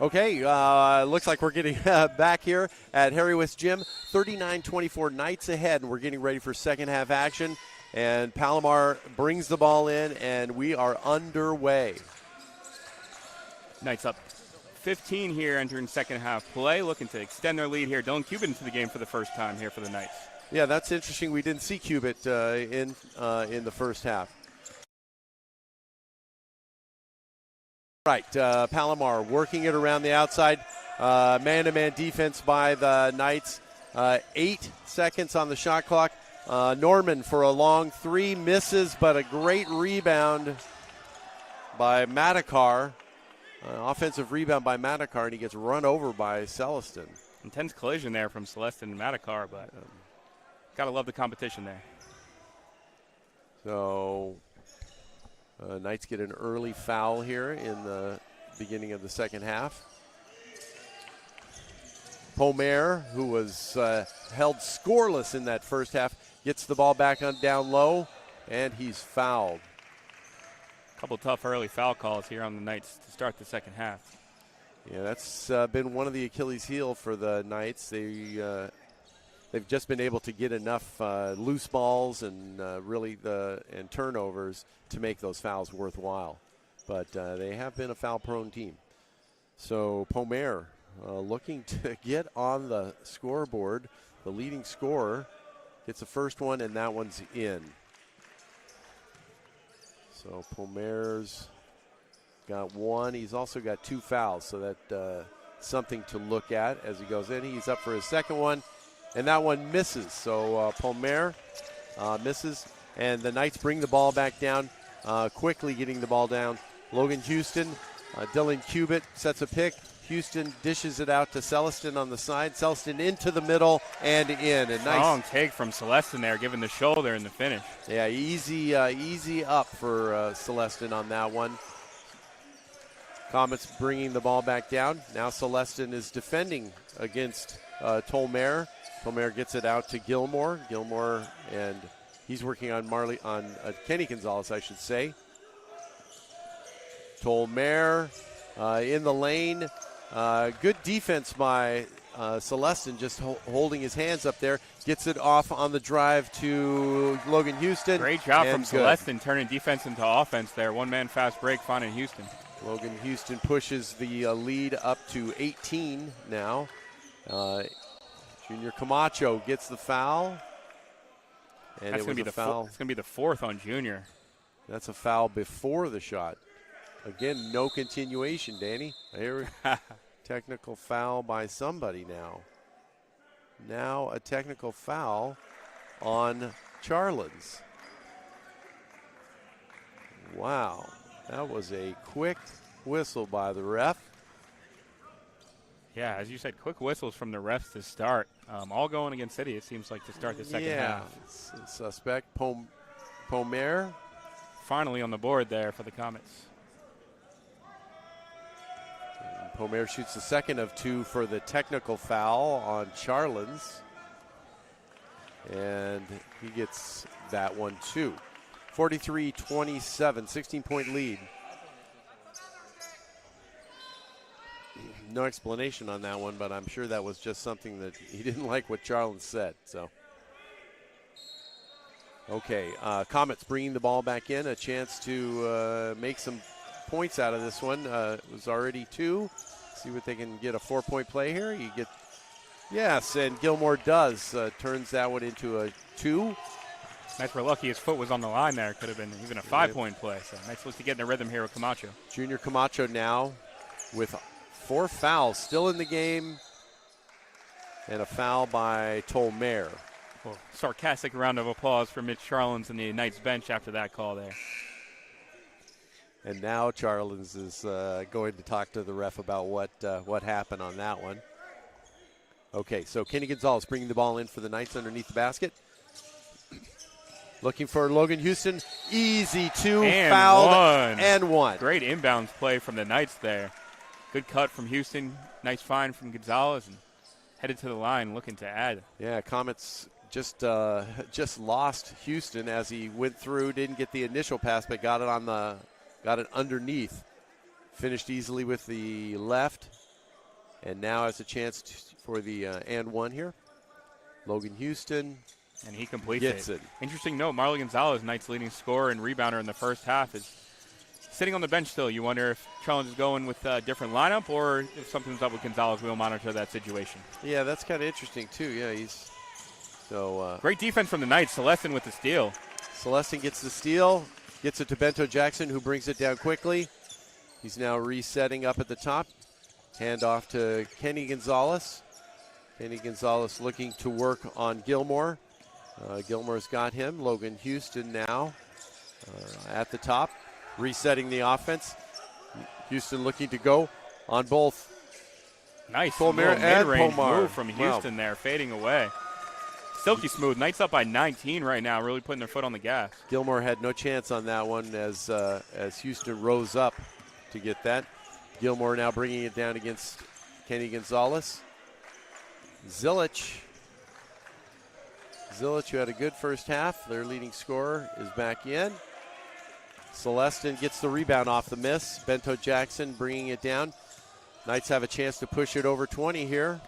Okay, looks like we're getting back here at Harry West Gym. 39-24 Knights ahead, and we're getting ready for second half action. And Palomar brings the ball in, and we are underway. Knights up 15 here entering second half play, looking to extend their lead here. Dylan Cuban into the game for the first time here for the Knights. Yeah, that's interesting. We didn't see Cubitt in the first half. Right, Palomar working it around the outside. Man-to-man defense by the Knights. 8 seconds on the shot clock. Norman for a long three, misses, but a great rebound by Matthysse. Offensive rebound by Matthysse, and he gets run over by Celestin. Intense collision there from Celestin and Matthysse, but gotta love the competition there. So Knights get an early foul here in the beginning of the second half. Palomar, who was held scoreless in that first half, gets the ball back on down low, and he's fouled. A couple tough early foul calls here on the Knights to start the second half. Yeah, that's been one of the Achilles heel for the Knights. They've just been able to get enough loose balls and and turnovers to make those fouls worthwhile. But they have been a foul-prone team. So Palomar looking to get on the scoreboard. The leading scorer gets the first one, and that one's in. So Palomar's got one. He's also got 2 fouls, so that's something to look at as he goes in. He's up for his second one, and that one misses. So Palomar misses, and the Knights bring the ball back down, quickly getting the ball down. Logan Houston, Dylan Cubitt sets a pick. Houston dishes it out to Celestin on the side. Celestin into the middle and in. A nice long take from Celestin there, giving the shoulder in the finish. Yeah, easy up for Celestin on that one. Comets bringing the ball back down. Now Celestin is defending against Palomar. Palomar gets it out to Gilmore. Gilmore, and he's working on Kenny Gonzalez, I should say. Palomar in the lane. Good defense by Celestin, just holding his hands up there. Gets it off on the drive to Logan Houston. Great job from Celestin, turning defense into offense there. One-man fast break finding Houston. Logan Houston pushes the lead up to 18 now. Junior Camacho gets the foul. And That's going to be it's going to be the 4th on Junior. That's a foul before the shot. Again, no continuation, Danny. Here, technical foul by somebody now. Now a technical foul on Charlins. Wow, that was a quick whistle by the ref. Yeah, as you said, quick whistles from the refs to start. All going against City, it seems like, to start the second half. Yeah, suspect. Palomar. Finally on the board there for the Comets. Palomar shoots the second of 2 for the technical foul on Charlins. And he gets that one too. 43-27, 16-point lead. No explanation on that one, but I'm sure that was just something that he didn't like what Charlins said. So, okay, Comets bringing the ball back in, a chance to make some points out of this one. It was already 2. See what they can get, a 4-point play here. Yes, and Gilmore does. Turns that one into a 2. Knights were lucky his foot was on the line there. Could have been even a 5-point play. So Knights look to get in a rhythm here with Camacho. Junior Camacho now with 4 fouls still in the game, and a foul by Palomar. Well, sarcastic round of applause for Mitch Charlins and the Knights bench after that call there. And now Charlins is going to talk to the ref about what happened on that one. Okay, so Kenny Gonzalez bringing the ball in for the Knights underneath the basket. Looking for Logan Houston. Easy 2, and fouled, and 1. Great inbounds play from the Knights there. Good cut from Houston. Nice find from Gonzalez, and headed to the line looking to add. Yeah, Comets just lost Houston as he went through. Didn't get the initial pass, but got it underneath. Finished easily with the left. And now has a chance for the and one here. Logan Houston. And he completes it. Interesting note, Marlon Gonzalez, Knights' leading scorer and rebounder in the first half, is sitting on the bench still. You wonder if Challenge is going with a different lineup or if something's up with Gonzalez. We'll monitor that situation. Yeah, that's kind of interesting, too. Yeah, he's so. Great defense from the Knights. Celestin with the steal. Celestin gets the steal, gets it to Bento Jackson, who brings it down quickly. He's now resetting up at the top. Hand off to Kenny Gonzalez. Kenny Gonzalez looking to work on Gilmore. Gilmore's got him. Logan Houston now at the top, resetting the offense. Houston looking to go on both. Nice Palomar and mid-range Palomar. move from Houston there, fading away. Silky smooth. Knights up by 19 right now, really putting their foot on the gas. Gilmore had no chance on that one as Houston rose up to get that. Gilmore now bringing it down against Kenny Gonzalez. Zilic, who had a good first half, their leading scorer, is back in. Celestin gets the rebound off the miss. Bento Jackson bringing it down. Knights have a chance to push it over 20 here.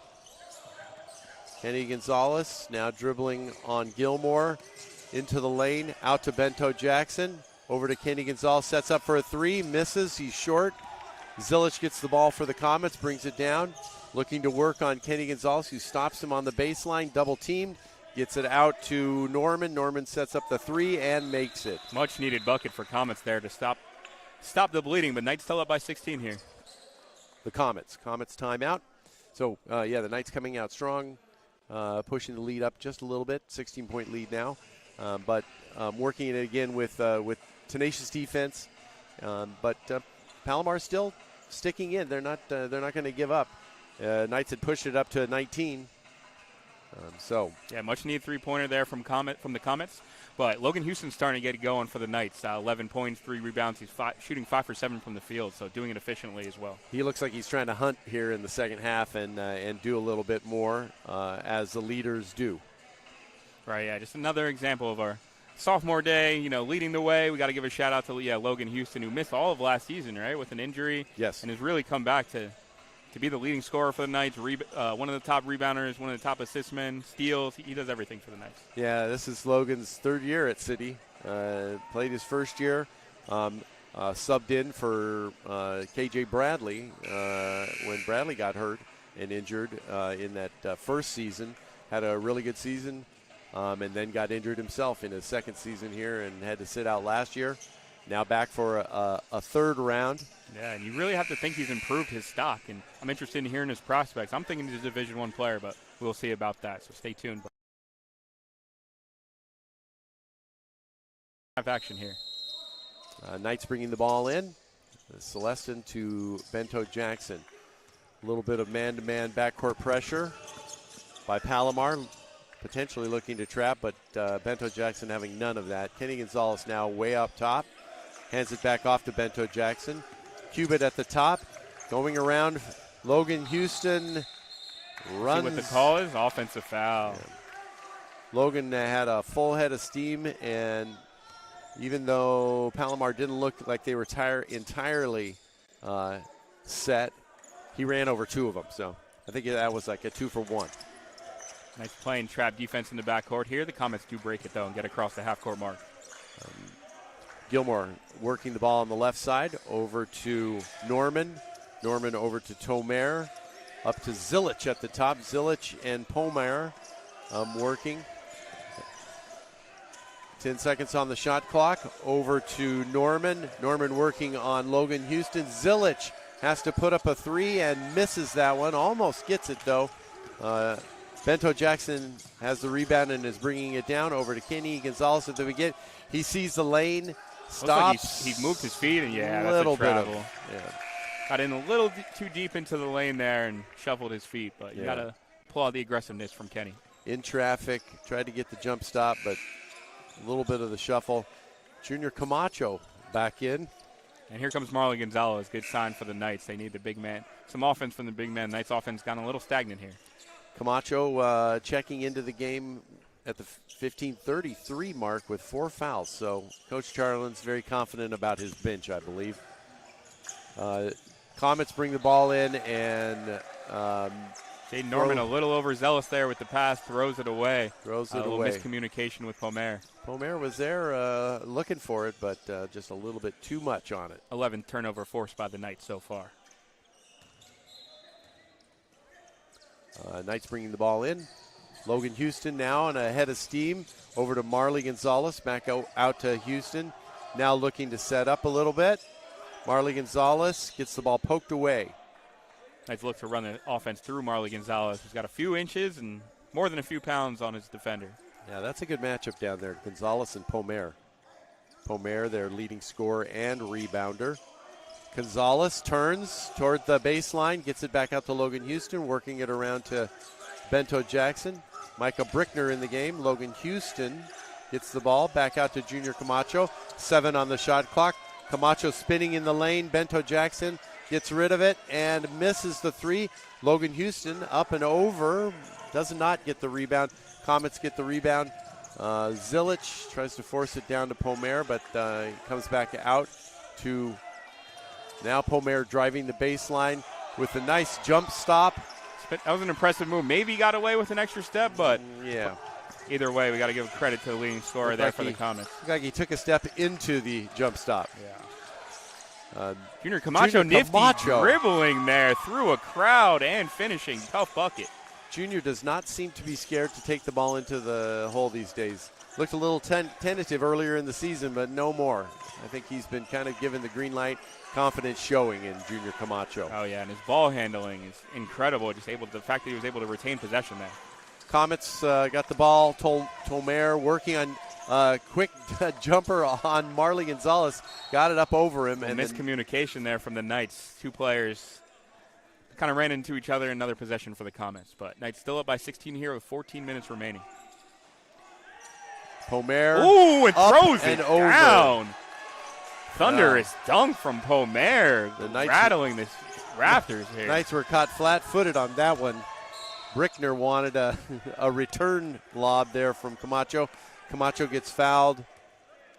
Kenny Gonzalez now dribbling on Gilmore into the lane, out to Bento Jackson. Over to Kenny Gonzalez, sets up for a three, misses, he's short. Zilic gets the ball for the Comets, brings it down. Looking to work on Kenny Gonzalez, who stops him on the baseline, double teamed. Gets it out to Norman. Norman sets up the three and makes it. Much needed bucket for Comets there to stop the bleeding, but Knights still up by 16 here. The Comets timeout. So, the Knights coming out strong, pushing the lead up just a little bit, 16-point lead now. But working it again with tenacious defense. But Palomar still sticking in. They're not going to give up. Knights had pushed it up to 19. Much needed three-pointer there from the Comets. But Logan Houston's starting to get it going for the Knights. 11 points, 3 rebounds. He's shooting 5 for 7 from the field, so doing it efficiently as well. He looks like he's trying to hunt here in the second half and do a little bit more as the leaders do. Right, yeah, just another example of our sophomore day, leading the way. We got to give a shout-out to Logan Houston, who missed all of last season, right, with an injury. Yes. And has really come back to be the leading scorer for the Knights, one of the top rebounders, one of the top assist men, steals. He does everything for the Knights. Yeah, this is Logan's third year at City. Played his first year, subbed in for KJ Bradley when Bradley got hurt and injured in that first season. Had a really good season and then got injured himself in his second season here and had to sit out last year. Now back for a third round. Yeah, and you really have to think he's improved his stock, and I'm interested in hearing his prospects. I'm thinking he's a Division I player, but we'll see about that, so stay tuned. Action here. Knights bringing the ball in. Celestin to Bento Jackson. A little bit of man-to-man backcourt pressure by Palomar, potentially looking to trap, but Bento Jackson having none of that. Kenny Gonzalez now way up top. Hands it back off to Bento Jackson. Cubit at the top, going around. Logan Houston runs. See what the call is? Offensive foul. Yeah. Logan had a full head of steam, and even though Palomar didn't look like they were entirely set, he ran over 2 of them. So I think that was like a 2-for-1. Nice playing trap defense in the backcourt here. The Comets do break it, though, and get across the half-court mark. Gilmore working the ball on the left side over to Norman. Norman over to Tomer. Up to Zilic at the top. Zilic and Palomar working. 10 seconds on the shot clock. Over to Norman. Norman working on Logan Houston. Zilic has to put up a 3 and misses that one. Almost gets it, though. Bento Jackson has the rebound and is bringing it down over to Kenny Gonzalez at the beginning. He sees the lane, stops. Like he moved his feet, and that's a travel. Got in a little too deep into the lane there and shuffled his feet, but you got to pull out the aggressiveness from Kenny. In traffic, tried to get the jump stop, but a little bit of the shuffle. Junior Camacho back in. And here comes Marlon Gonzalez. Good sign for the Knights. They need the big man. Some offense from the big man. Knights offense gotten a little stagnant here. Camacho checking into the game at the 15:33 mark with 4 fouls. So Coach Charlin's very confident about his bench, I believe. Comets bring the ball in, and Jaden Norman a little overzealous there with the pass, throws it away. Throws it a little away. miscommunication with Palomar. Palomar was there looking for it, but just a little bit too much on it. 11th turnover forced by the Knights so far. Knights bringing the ball in. Logan Houston now on a head of steam. Over to Marley Gonzalez. Back out to Houston. Now looking to set up a little bit. Marley Gonzalez gets the ball poked away. Knights look to run the offense through Marley Gonzalez. He's got a few inches and more than a few pounds on his defender. Yeah, that's a good matchup down there. Gonzalez and Palomar. Palomar, their leading scorer and rebounder. Gonzalez turns toward the baseline, gets it back out to Logan Houston, working it around to Bento Jackson. Micah Brickner in the game. Logan Houston gets the ball back out to Junior Camacho. 7 on the shot clock. Camacho spinning in the lane. Bento Jackson gets rid of it and misses the 3. Logan Houston up and over. Does not get the rebound. Comets get the rebound. Zilich tries to force it down to Palomar, but he comes back out to now Palomar driving the baseline with a nice jump stop. That was an impressive move. Maybe he got away with an extra step, but yeah. Either way, we got to give credit to the leading scorer there for the Comets. Looked like he took a step into the jump stop. Yeah. Junior Camacho nifty dribbling there through a crowd and finishing. Tough bucket. Junior does not seem to be scared to take the ball into the hole these days. Looked a little tentative earlier in the season, but no more. I think he's been kind of given the green light. Confidence showing in Junior Camacho. Oh, yeah, and his ball handling is incredible. The fact that he was able to retain possession there. Comets got the ball. Palomar working on quick jumper on Marley Gonzalez. Got it up over him. And miscommunication there from the Knights. Two players kind of ran into each other. Another possession for the Comets. But Knights still up by 16 here with 14 minutes remaining. Palomar. Ooh, and throws it over. Down. Thunderous dunk from Palomar. The Knights rattling this rafters here. Knights were caught flat-footed on that one. Brickner wanted a return lob there from Camacho. Camacho gets fouled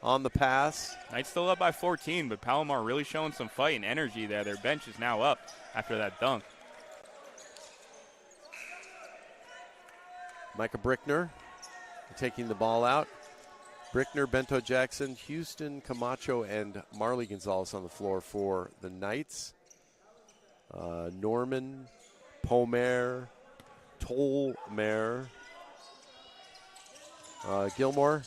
on the pass. Knights still up by 14, but Palomar really showing some fight and energy there. Their bench is now up after that dunk. Micah Brickner taking the ball out. Brickner, Bento Jackson, Houston, Camacho, and Marley Gonzalez on the floor for the Knights. Norman, Palomar, Tolmer, Gilmore,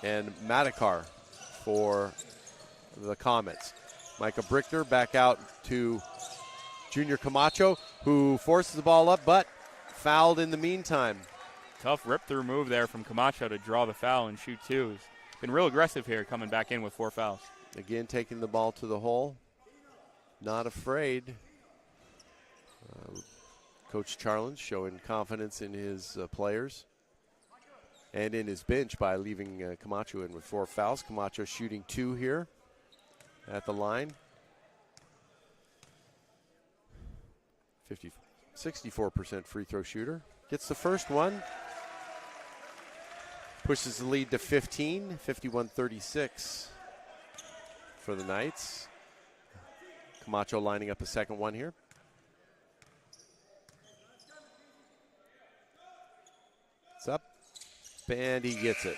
and Matthysse for the Comets. Micah Brickner back out to Junior Camacho, who forces the ball up, but fouled in the meantime. Tough rip-through move there from Camacho to draw the foul and shoot 2. He's been real aggressive here, coming back in with 4 fouls. Again, taking the ball to the hole. Not afraid. Coach Charlins showing confidence in his players and in his bench by leaving Camacho in with 4 fouls. Camacho shooting 2 here at the line. 64% free throw shooter. Gets the first one. Pushes the lead to 15, 51-36 for the Knights. Camacho lining up a second one here. It's up, and he gets it.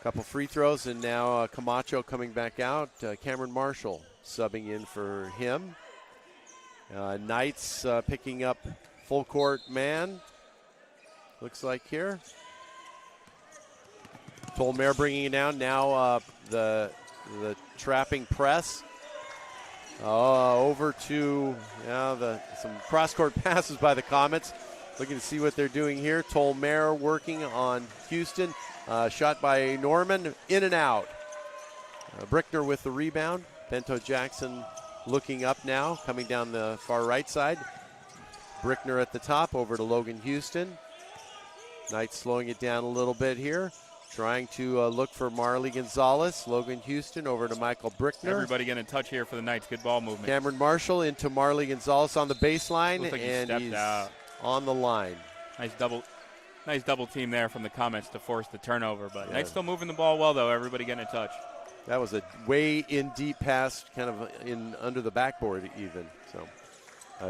Couple free throws, and now Camacho coming back out. Cameron Marshall subbing in for him. Knights picking up full court man. Looks like here. Palomar bringing it down. Now the trapping press. Over to some cross-court passes by the Comets. Looking to see what they're doing here. Palomar working on Houston. Shot by Norman. In and out. Brickner with the rebound. Bento Jackson looking up now. Coming down the far right side. Brickner at the top. Over to Logan Houston. Knights slowing it down a little bit here. Trying to look for Marley Gonzalez. Logan Houston over to Michael Brickner. Everybody getting a touch here for the Knights. Good ball movement. Cameron Marshall into Marley Gonzalez on the baseline. Looks like and he's out. On the line. Nice double team there from the Comets to force the turnover. But Knights still moving the ball well, though. Everybody getting a touch. That was a way in deep pass, kind of in under the backboard even. So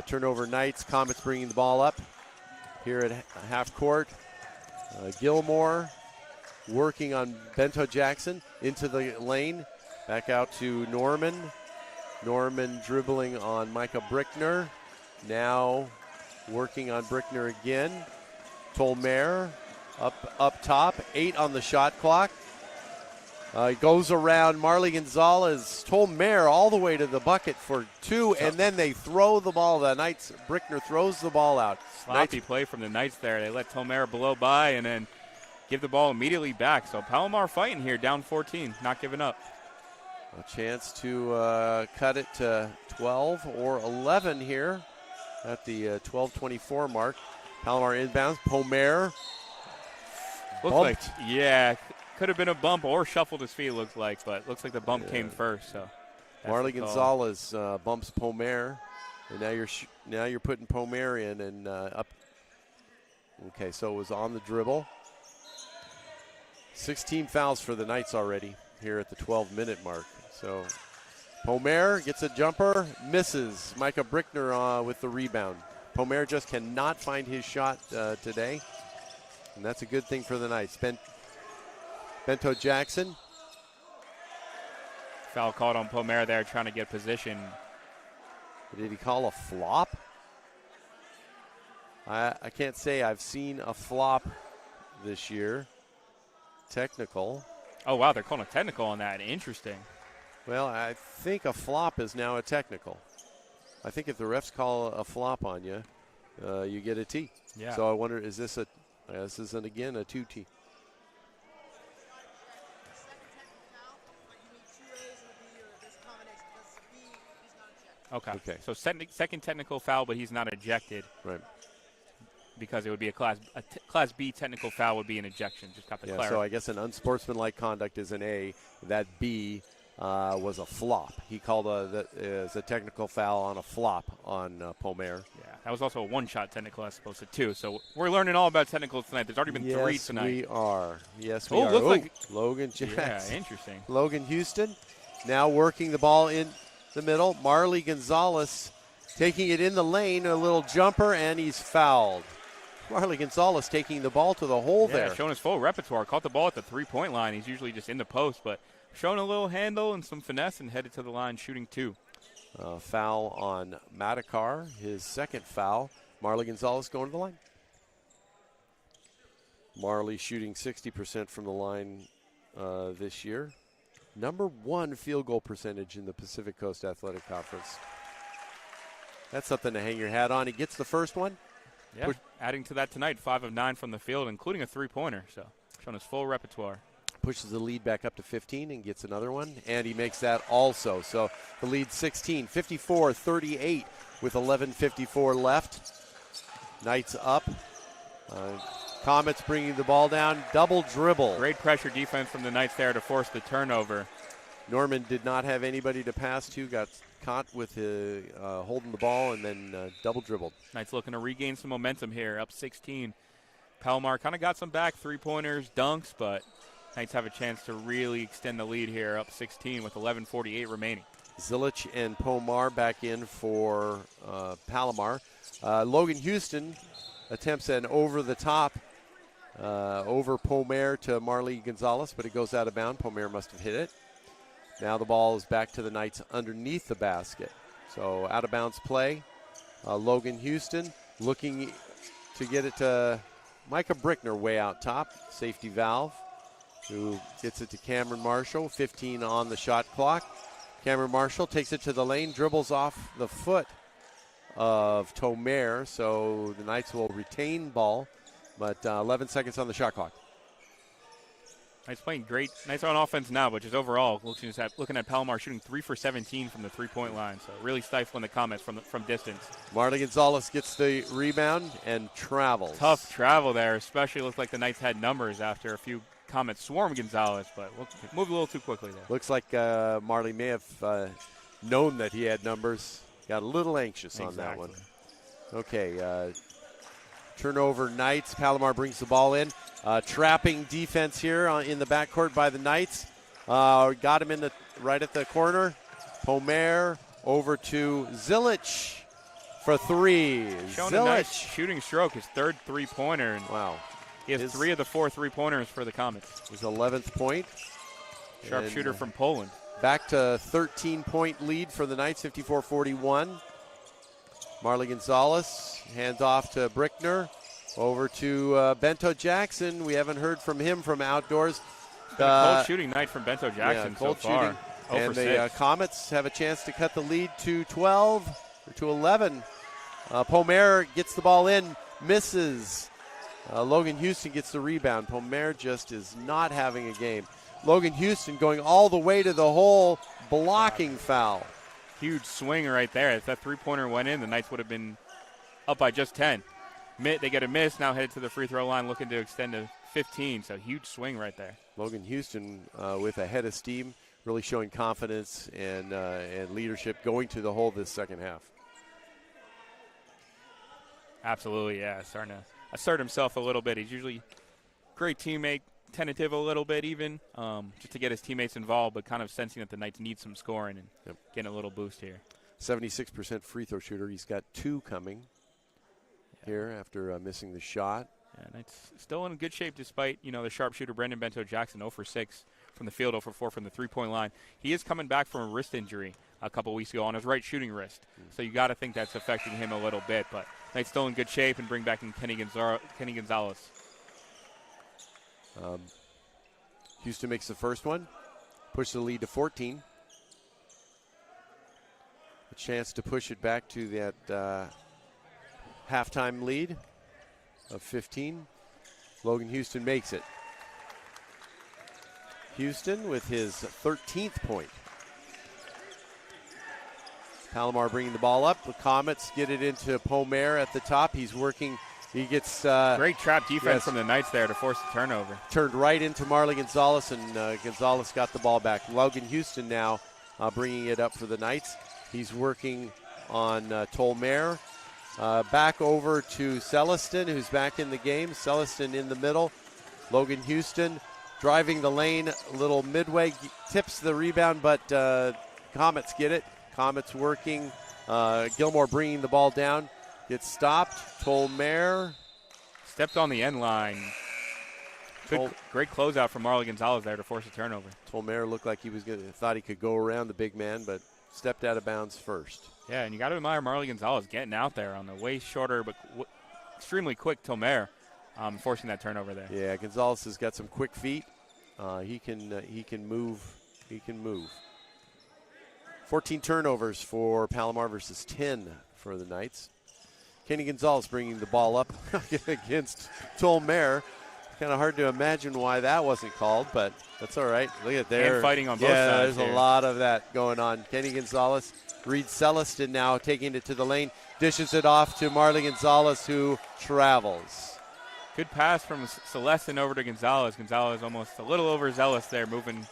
turnover Knights. Comets bringing the ball up here at half court. Gilmore working on Bento Jackson into the lane. Back out to Norman. Norman dribbling on Micah Brickner. Now working on Brickner again. Tolmer up top. 8 on the shot clock. Goes around Marley Gonzalez. Tolmer all the way to the bucket for 2, and then they throw the ball. The Knights, Brickner throws the ball out. Sloppy play from the Knights there. They let Tolmer blow by and then give the ball immediately back. So Palomar fighting here, down 14, not giving up. A chance to cut it to 12 or 11 here at the 12:24 mark. Palomar inbounds. Pomer. Looks like, yeah, could have been a bump or shuffled his feet, looks like, but looks like the bump came first. So Marley Gonzalez bumps Pomer, and now you're putting Pomer in and up. Okay, so it was on the dribble. 16 fouls for the Knights already here at the 12-minute mark. So Pomer gets a jumper, misses. Micah Brickner with the rebound. Pomer just cannot find his shot today, and that's a good thing for the Knights. Bento Jackson. Foul called on Pomer there, trying to get position. Did he call a flop? I can't say I've seen a flop this year. Technical. Oh, wow, they're calling a technical on that. Interesting. Well, I think a flop is now a technical. I think if the refs call a flop on you, you get a T. Yeah. So I wonder, is this a, this isn't again a 2T. Okay. So second technical foul, but he's not ejected. Right. Because it would be a class B technical foul would be an ejection. Just got the clarity. So I guess an unsportsmanlike conduct is an A. That B was a flop. He called as a technical foul on a flop on Pomer. Yeah, that was also a one-shot technical as opposed to 2. So we're learning all about technicals tonight. There's already been 3 tonight. Yes, we are. Yes, we are. Looks like Logan Jackson. Yeah, interesting. Logan Houston now working the ball in the middle. Marley Gonzalez taking it in the lane, a little jumper, and he's fouled. Marley Gonzalez taking the ball to the hole there. Showing his full repertoire. Caught the ball at the three-point line. He's usually just in the post, but showing a little handle and some finesse and headed to the line shooting 2. Foul on Matthysse, his second foul. Marley Gonzalez going to the line. Marley shooting 60% from the line this year. Number 1 field goal percentage in the Pacific Coast Athletic Conference. That's something to hang your hat on. He gets the first one. Yeah, adding to that tonight, 5 of 9 from the field, including a three-pointer. So showing his full repertoire. Pushes the lead back up to 15 and gets another one, and he makes that also. So the lead 16, 54-38 with 11:54 left. Knights up. Comets bringing the ball down. Double dribble. Great pressure defense from the Knights there to force the turnover. Norman did not have anybody to pass to. Got caught with holding the ball and then double dribbled. Knights looking to regain some momentum here, up 16. Palomar kind of got some back three-pointers, dunks, but Knights have a chance to really extend the lead here, up 16 with 11:48 remaining. Zilich and Pomar back in for Palomar. Logan Houston attempts an over-the-top over Pomer to Marley Gonzalez, but it goes out of bounds. Pomer must have hit it. Now the ball is back to the Knights underneath the basket. So out of bounds play. Logan Houston looking to get it to Micah Brickner way out top. Safety valve, who gets it to Cameron Marshall. 15 on the shot clock. Cameron Marshall takes it to the lane, dribbles off the foot of Tomer. So the Knights will retain ball, but 11 seconds on the shot clock. Knights playing great. Knights are on offense now, but just overall, looking at Palomar shooting 3 for 17 from the three-point line. So really stifling the Comets from distance. Marley Gonzalez gets the rebound and travels. Tough travel there, especially looked like the Knights had numbers after a few Comets swarm Gonzalez, but moved a little too quickly there. Looks like Marley may have known that he had numbers. Got a little anxious on that one. Okay, turnover Knights. Palomar brings the ball in. Trapping defense here in the backcourt by the Knights. Got him right at the corner. Palomar over to Zilic for three. Showing a nice shooting stroke, his third three-pointer. Wow. He has 3 of the 4 three-pointers for the Comets. His 11th point. Sharpshooter from Poland. Back to 13-point lead for the Knights, 54-41. Marley Gonzalez hands off to Brickner. Over to Bento Jackson. We haven't heard from him from outdoors. It's been a cold shooting night from Bento Jackson so far. Shooting. And the Comets have a chance to cut the lead to 12 or to 11. Palomar gets the ball in, misses. Logan Houston gets the rebound. Palomar just is not having a game. Logan Houston going all the way to the hole, blocking foul. Huge swing right there. If that three-pointer went in, the Knights would have been up by just 10. They get a miss, now headed to the free throw line, looking to extend to 15. So huge swing right there. Logan Houston with a head of steam, really showing confidence and leadership going to the hole this second half. Absolutely, yeah. Starting to assert himself a little bit. He's usually a great teammate, tentative a little bit even, just to get his teammates involved, but kind of sensing that the Knights need some scoring and getting a little boost here. 76% free throw shooter. He's got 2 coming here after missing the shot. Yeah, Knights still in good shape despite, the sharpshooter Brendan Bento Jackson, 0 for 6 from the field, 0 for 4 from the three-point line. He is coming back from a wrist injury a couple weeks ago on his right shooting wrist. So you got to think that's affecting him a little bit. But Knights still in good shape and bring back in Kenny Gonzalez. Houston makes the first one, pushes the lead to 14. A chance to push it back to that halftime lead of 15. Logan Houston makes it. Houston with his 13th point. Palomar bringing the ball up. The Comets get it into Palomar at the top. He's working. He gets great trap defense from the Knights there to force the turnover. Turned right into Marley Gonzalez, and Gonzalez got the ball back. Logan Houston now bringing it up for the Knights. He's working on Tolmare. Back over to Celestin, who's back in the game. Celestin in the middle. Logan Houston driving the lane, a little midway, tips the rebound, but Comets get it. Comets working. Gilmore bringing the ball down. Gets stopped. Tolmare stepped on the end line. Great closeout from Marley Gonzalez there to force a turnover. Tolmare looked like he was thought he could go around the big man, but stepped out of bounds first. Yeah, and you got to admire Marley Gonzalez getting out there on the way shorter but extremely quick Tolmare, forcing that turnover there. Yeah, Gonzalez has got some quick feet. He can move. He can move. 14 turnovers for Palomar versus 10 for the Knights. Kenny Gonzalez bringing the ball up against Tolmare. Kind of hard to imagine why that wasn't called, but that's all right. Look at there. And fighting on both sides. Yeah, there's a lot of that going on. Kenny Gonzalez reads Celestin now, taking it to the lane, dishes it off to Marley Gonzalez, who travels. Good pass from Celestin over to Gonzalez. Gonzalez almost a little overzealous there, moving.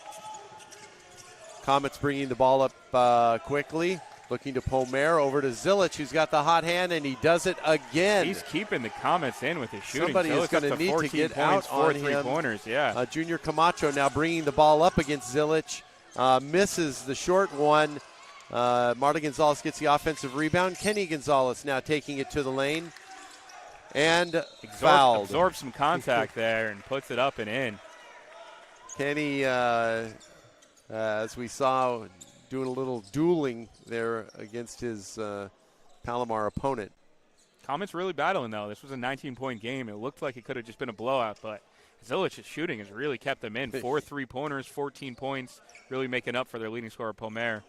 Comets bringing the ball up quickly. Looking to Palomar, over to Zilic, who's got the hot hand, and he does it again. He's keeping the Comets in with his shooting. Somebody is going to need to get out on him. 4 3-pointers, yeah. Junior Camacho now bringing the ball up against Zilic. Misses the short one. Marley Gonzalez gets the offensive rebound. Kenny Gonzalez now taking it to the lane. And fouled. Absorbs some contact there and puts it up and in. Kenny, as we saw, doing a little dueling there against his Palomar opponent. Comets really battling, though. This was a 19-point game. It looked like it could have just been a blowout, but Zilic's shooting has really kept them in. 4 3-pointers, 14 points, really making up for their leading scorer, Palomar,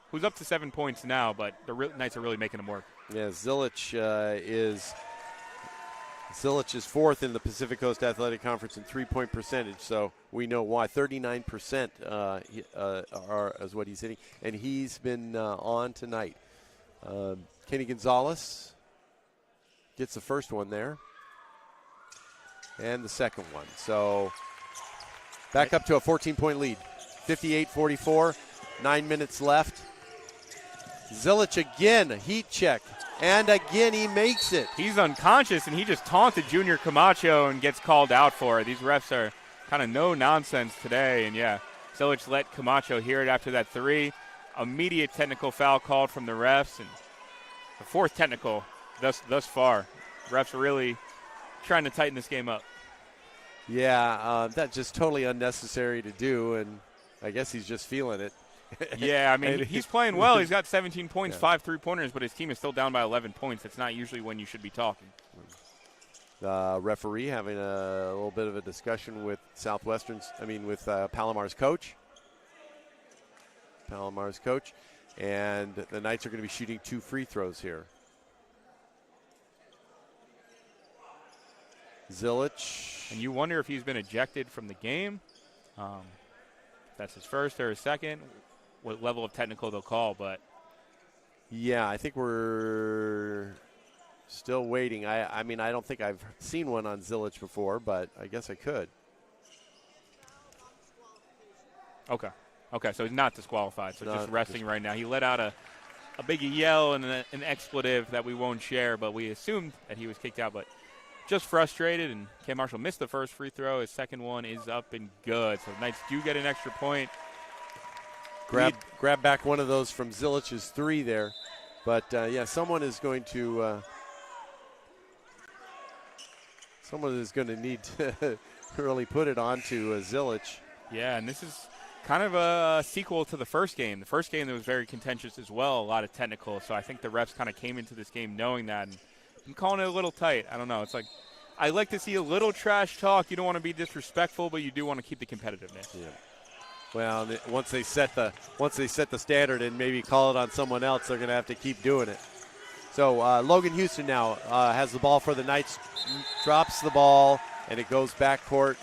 who's up to 7 points now, but the Knights are really making him work. Yeah, Zilic is fourth in the Pacific Coast Athletic Conference in three-point percentage, so we know why. 39% is what he's hitting, and he's been on tonight. Kenny Gonzalez gets the first one there, and the second one. So back up to a 14-point lead, 58-44, 9 minutes left. Zilic again, heat check. And again, he makes it. He's unconscious, and he just taunted Junior Camacho and gets called out for it. These refs are kind of no nonsense today. And, yeah, Zilich let Camacho hear it after that three. Immediate technical foul called from the refs, and the fourth technical thus far. Refs are really trying to tighten this game up. Yeah, that's just totally unnecessary to do, and I guess he's just feeling it. Yeah, I mean, he's playing well. He's got 17 points, Yeah. 5 3-pointers, but his team is still down by 11 points. That's not usually when you should be talking. The referee having a little bit of a discussion with Palomar's coach. And the Knights are going to be shooting 2 free throws here. Zilich. And you wonder if he's been ejected from the game. If that's his first or his second, what level of technical they'll call. But Yeah, I think we're still waiting. I mean, I don't think I've seen one on Zilich before, but I guess I could. Okay, so he's not disqualified. So Not just resting right now. He let out a big yell and an expletive that we won't share, but we assumed that he was kicked out. But just frustrated, and Cam Marshall missed the first free throw. His second one is up and good. So Knights do get an extra point. Grab back one of those from Zilich's three there. But, yeah, someone is going to need to really put it on to Zilich. Yeah, and this is kind of a sequel to the first game. The first game that was very contentious as well, a lot of technical. So I think the refs kind of came into this game knowing that. And I'm calling it a little tight. I don't know. It's like I like to see a little trash talk. You don't want to be disrespectful, but you do want to keep the competitiveness. Yeah. Well, once they set the standard and maybe call it on someone else, they're going to have to keep doing it. So Logan Houston now has the ball for the Knights, drops the ball, and it goes backcourt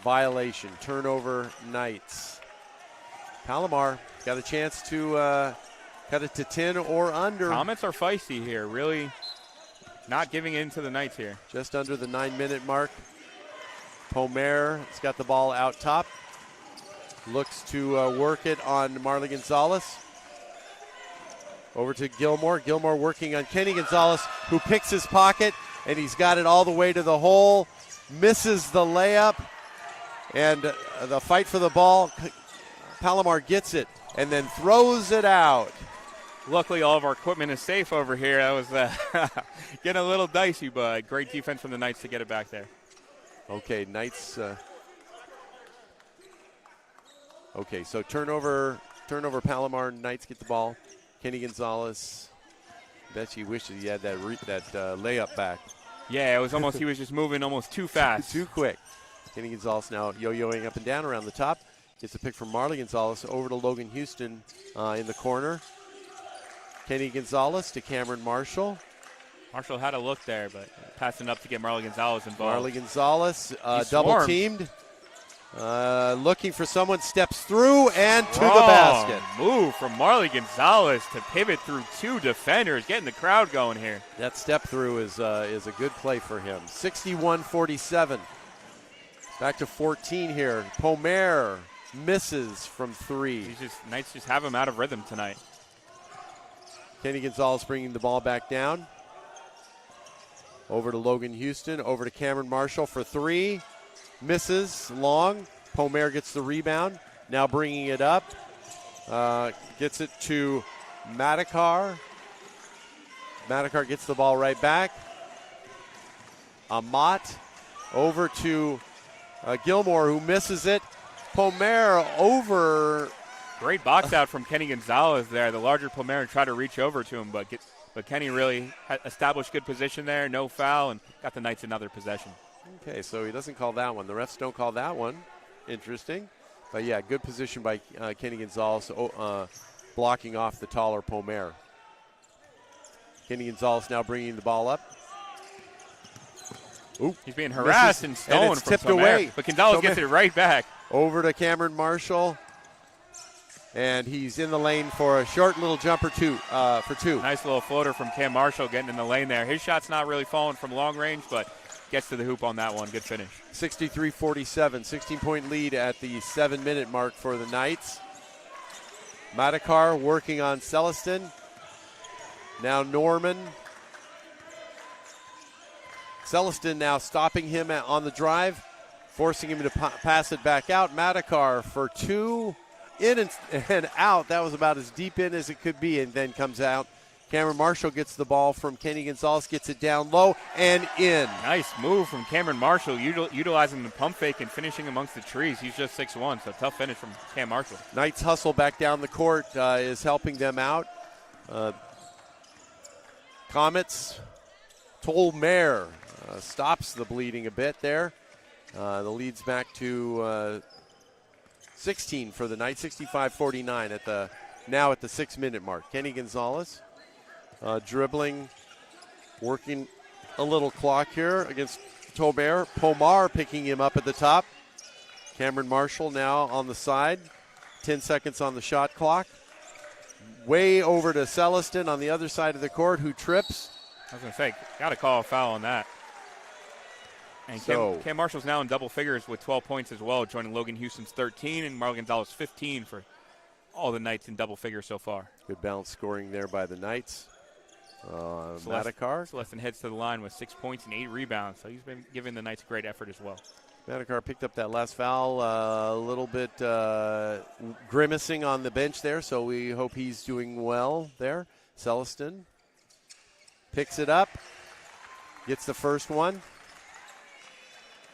violation. Turnover, Knights. Palomar got a chance to cut it to 10 or under. Comments are feisty here, really not giving in to the Knights here. Just under the 9-minute mark. Palomar has got the ball out top. Looks to work it on Marley Gonzalez. Over to Gilmore. Gilmore working on Kenny Gonzalez, who picks his pocket, and he's got it all the way to the hole. Misses the layup, and the fight for the ball. Palomar gets it and then throws it out. Luckily, all of our equipment is safe over here. That was getting a little dicey, but great defense from the Knights to get it back there. Okay, Knights. Okay, so turnover, Palomar. Knights get the ball. Kenny Gonzalez. Bet you wishes he had that layup back. Yeah, it was almost he was just moving almost too fast. Too quick. Kenny Gonzalez now yo-yoing up and down around the top. Gets a pick from Marley Gonzalez over to Logan Houston in the corner. Kenny Gonzalez to Cameron Marshall. Marshall had a look there, but passing up to get Marley Gonzalez involved. Marley Gonzalez double teamed. Looking for someone, steps through and to the basket. Move from Marley Gonzalez to pivot through 2 defenders, getting the crowd going here. That step through is a good play for him. 61-47. Back to 14 here. Palomar misses from 3. Knights just have him out of rhythm tonight. Kenny Gonzalez bringing the ball back down. Over to Logan Houston. Over to Cameron Marshall for 3. Misses long. Palomar gets the rebound. Now bringing it up. Gets it to Matthysse. Matthysse gets the ball right back. Amat over to Gilmore, who misses it. Palomar over. Great box out from Kenny Gonzalez there. The larger Palomar tried to reach over to him, but Kenny really established good position there. No foul, and got the Knights another possession. Okay, so he doesn't call that one. The refs don't call that one. Interesting. But, yeah, good position by Kenny Gonzalez blocking off the taller Palomar. Kenny Gonzalez now bringing the ball up. Oop. He's being harassed and stolen and it's from tipped Palomar, away. but Gonzalez gets it right back. Over to Cameron Marshall. And he's in the lane for a short little jumper for 2. Nice little floater from Cam Marshall getting in the lane there. His shot's not really falling from long range, but gets to the hoop on that one. Good finish. 63-47, 16-point lead at the 7-minute mark for the Knights. Matthysse working on Celestin. Now Norman. Celestin now stopping him on the drive. forcing him to pass it back out. Matthysse for two, in and out. That was about as deep in as it could be, and then comes out. Cameron Marshall gets the ball from Kenny Gonzalez, gets it down low and in. Nice move from Cameron Marshall, utilizing the pump fake and finishing amongst the trees. He's just 6'1", so tough finish from Cam Marshall. Knights hustle back down the court is helping them out. Comets, Palomar stops the bleeding a bit there. The lead's back to 16 for the Knights, 65-49 now at the 6-minute mark. Kenny Gonzalez dribbling, working a little clock here against Palomar. Palomar picking him up at the top. Cameron Marshall now on the side. 10 seconds on the shot clock. Way over to Celestin on the other side of the court, who trips. I was going to say, got to call a foul on that. And Cam Marshall's now in double figures with 12 points as well, joining Logan Houston's 13 and Marlon Gonzalez 15 for all the Knights in double figures so far. Good balance scoring there by the Knights. Matthysse. Celestin heads to the line with 6 points and 8 rebounds, so he's been giving the Knights a great effort as well. Matthysse picked up that last foul, a little bit grimacing on the bench there, so we hope he's doing well there. Celestin picks it up, gets the first one.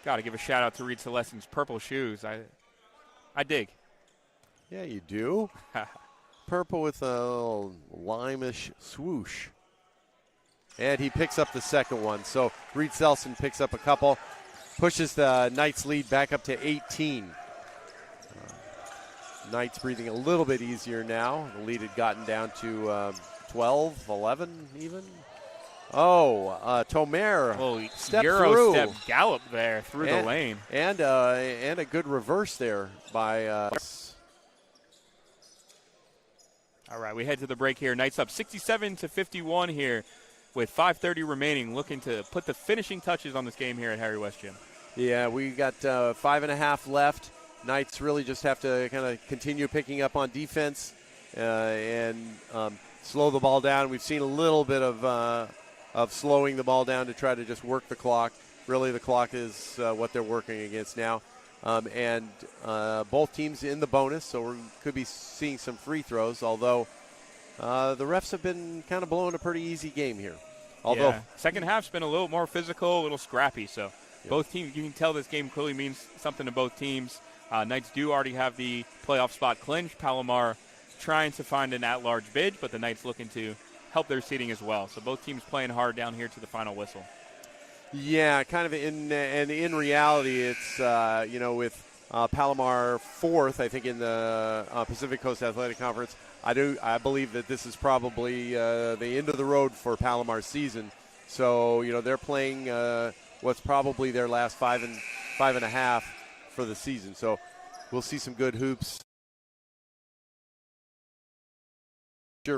Got to give a shout out to Reed Celestin's purple shoes. I dig. Yeah, you do. Purple with a little lime-ish swoosh. And he picks up the second one. So Reed Celestin picks up a couple, pushes the Knights lead back up to 18. Knights breathing a little bit easier now. The lead had gotten down to 12, 11 even. Palomar step Euro through. Step gallop there through the lane. And a good reverse there by All right, we head to the break here. Knights up 67-51 here with 5:30 remaining, looking to put the finishing touches on this game here at Harry West Gym. Yeah, we got 5.5 left. Knights really just have to kind of continue picking up on defense and slow the ball down. We've seen a little bit of slowing the ball down to try to just work the clock. Really, the clock is what they're working against now. And both teams in the bonus, so we could be seeing some free throws, although the refs have been kind of blowing a pretty easy game here. Although second half's been a little more physical, a little scrappy, so both teams, you can tell this game clearly means something to both teams. Knights do already have the playoff spot clinched. Palomar trying to find an at-large bid, but the Knights looking to help their seeding as well. So both teams playing hard down here to the final whistle. Yeah, kind of in reality, it's with Palomar fourth, I think in the Pacific Coast Athletic Conference. I believe that this is probably the end of the road for Palomar's season. So they're playing what's probably their last 5.5 for the season. So we'll see some good hoops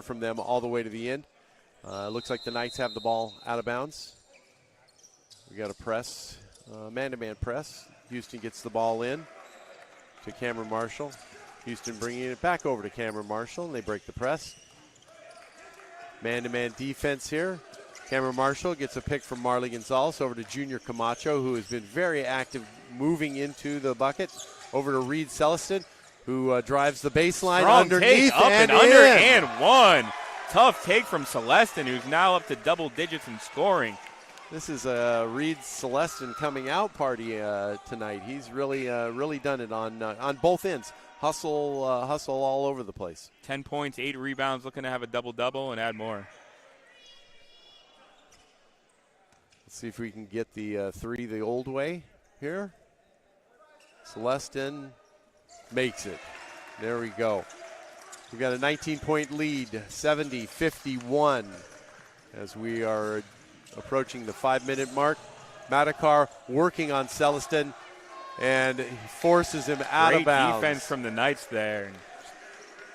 from them all the way to the end. Looks like the Knights have the ball out of bounds. We got a press, man-to-man press. Houston gets the ball in to Cameron Marshall. Houston bringing it back over to Cameron Marshall, and they break the press. Man-to-man defense here. Cameron Marshall gets a pick from Marley Gonzalez over to Junior Camacho, who has been very active moving into the bucket. Over to Reed Celestin, who drives the baseline underneath up and in. under and one. Tough take from Celestin, who's now up to double digits in scoring. This is a Reed Celestin coming out party tonight. He's really done it on both ends. Hustle all over the place. 10 points, 8 rebounds, looking to have a double-double and add more. Let's see if we can get the three the old way here. Celestin makes it. There we go. We've got a 19-point lead, 70-51, as we are approaching the 5-minute mark. Matthysse working on Celestin and forces him out of bounds. Great defense from the Knights there. And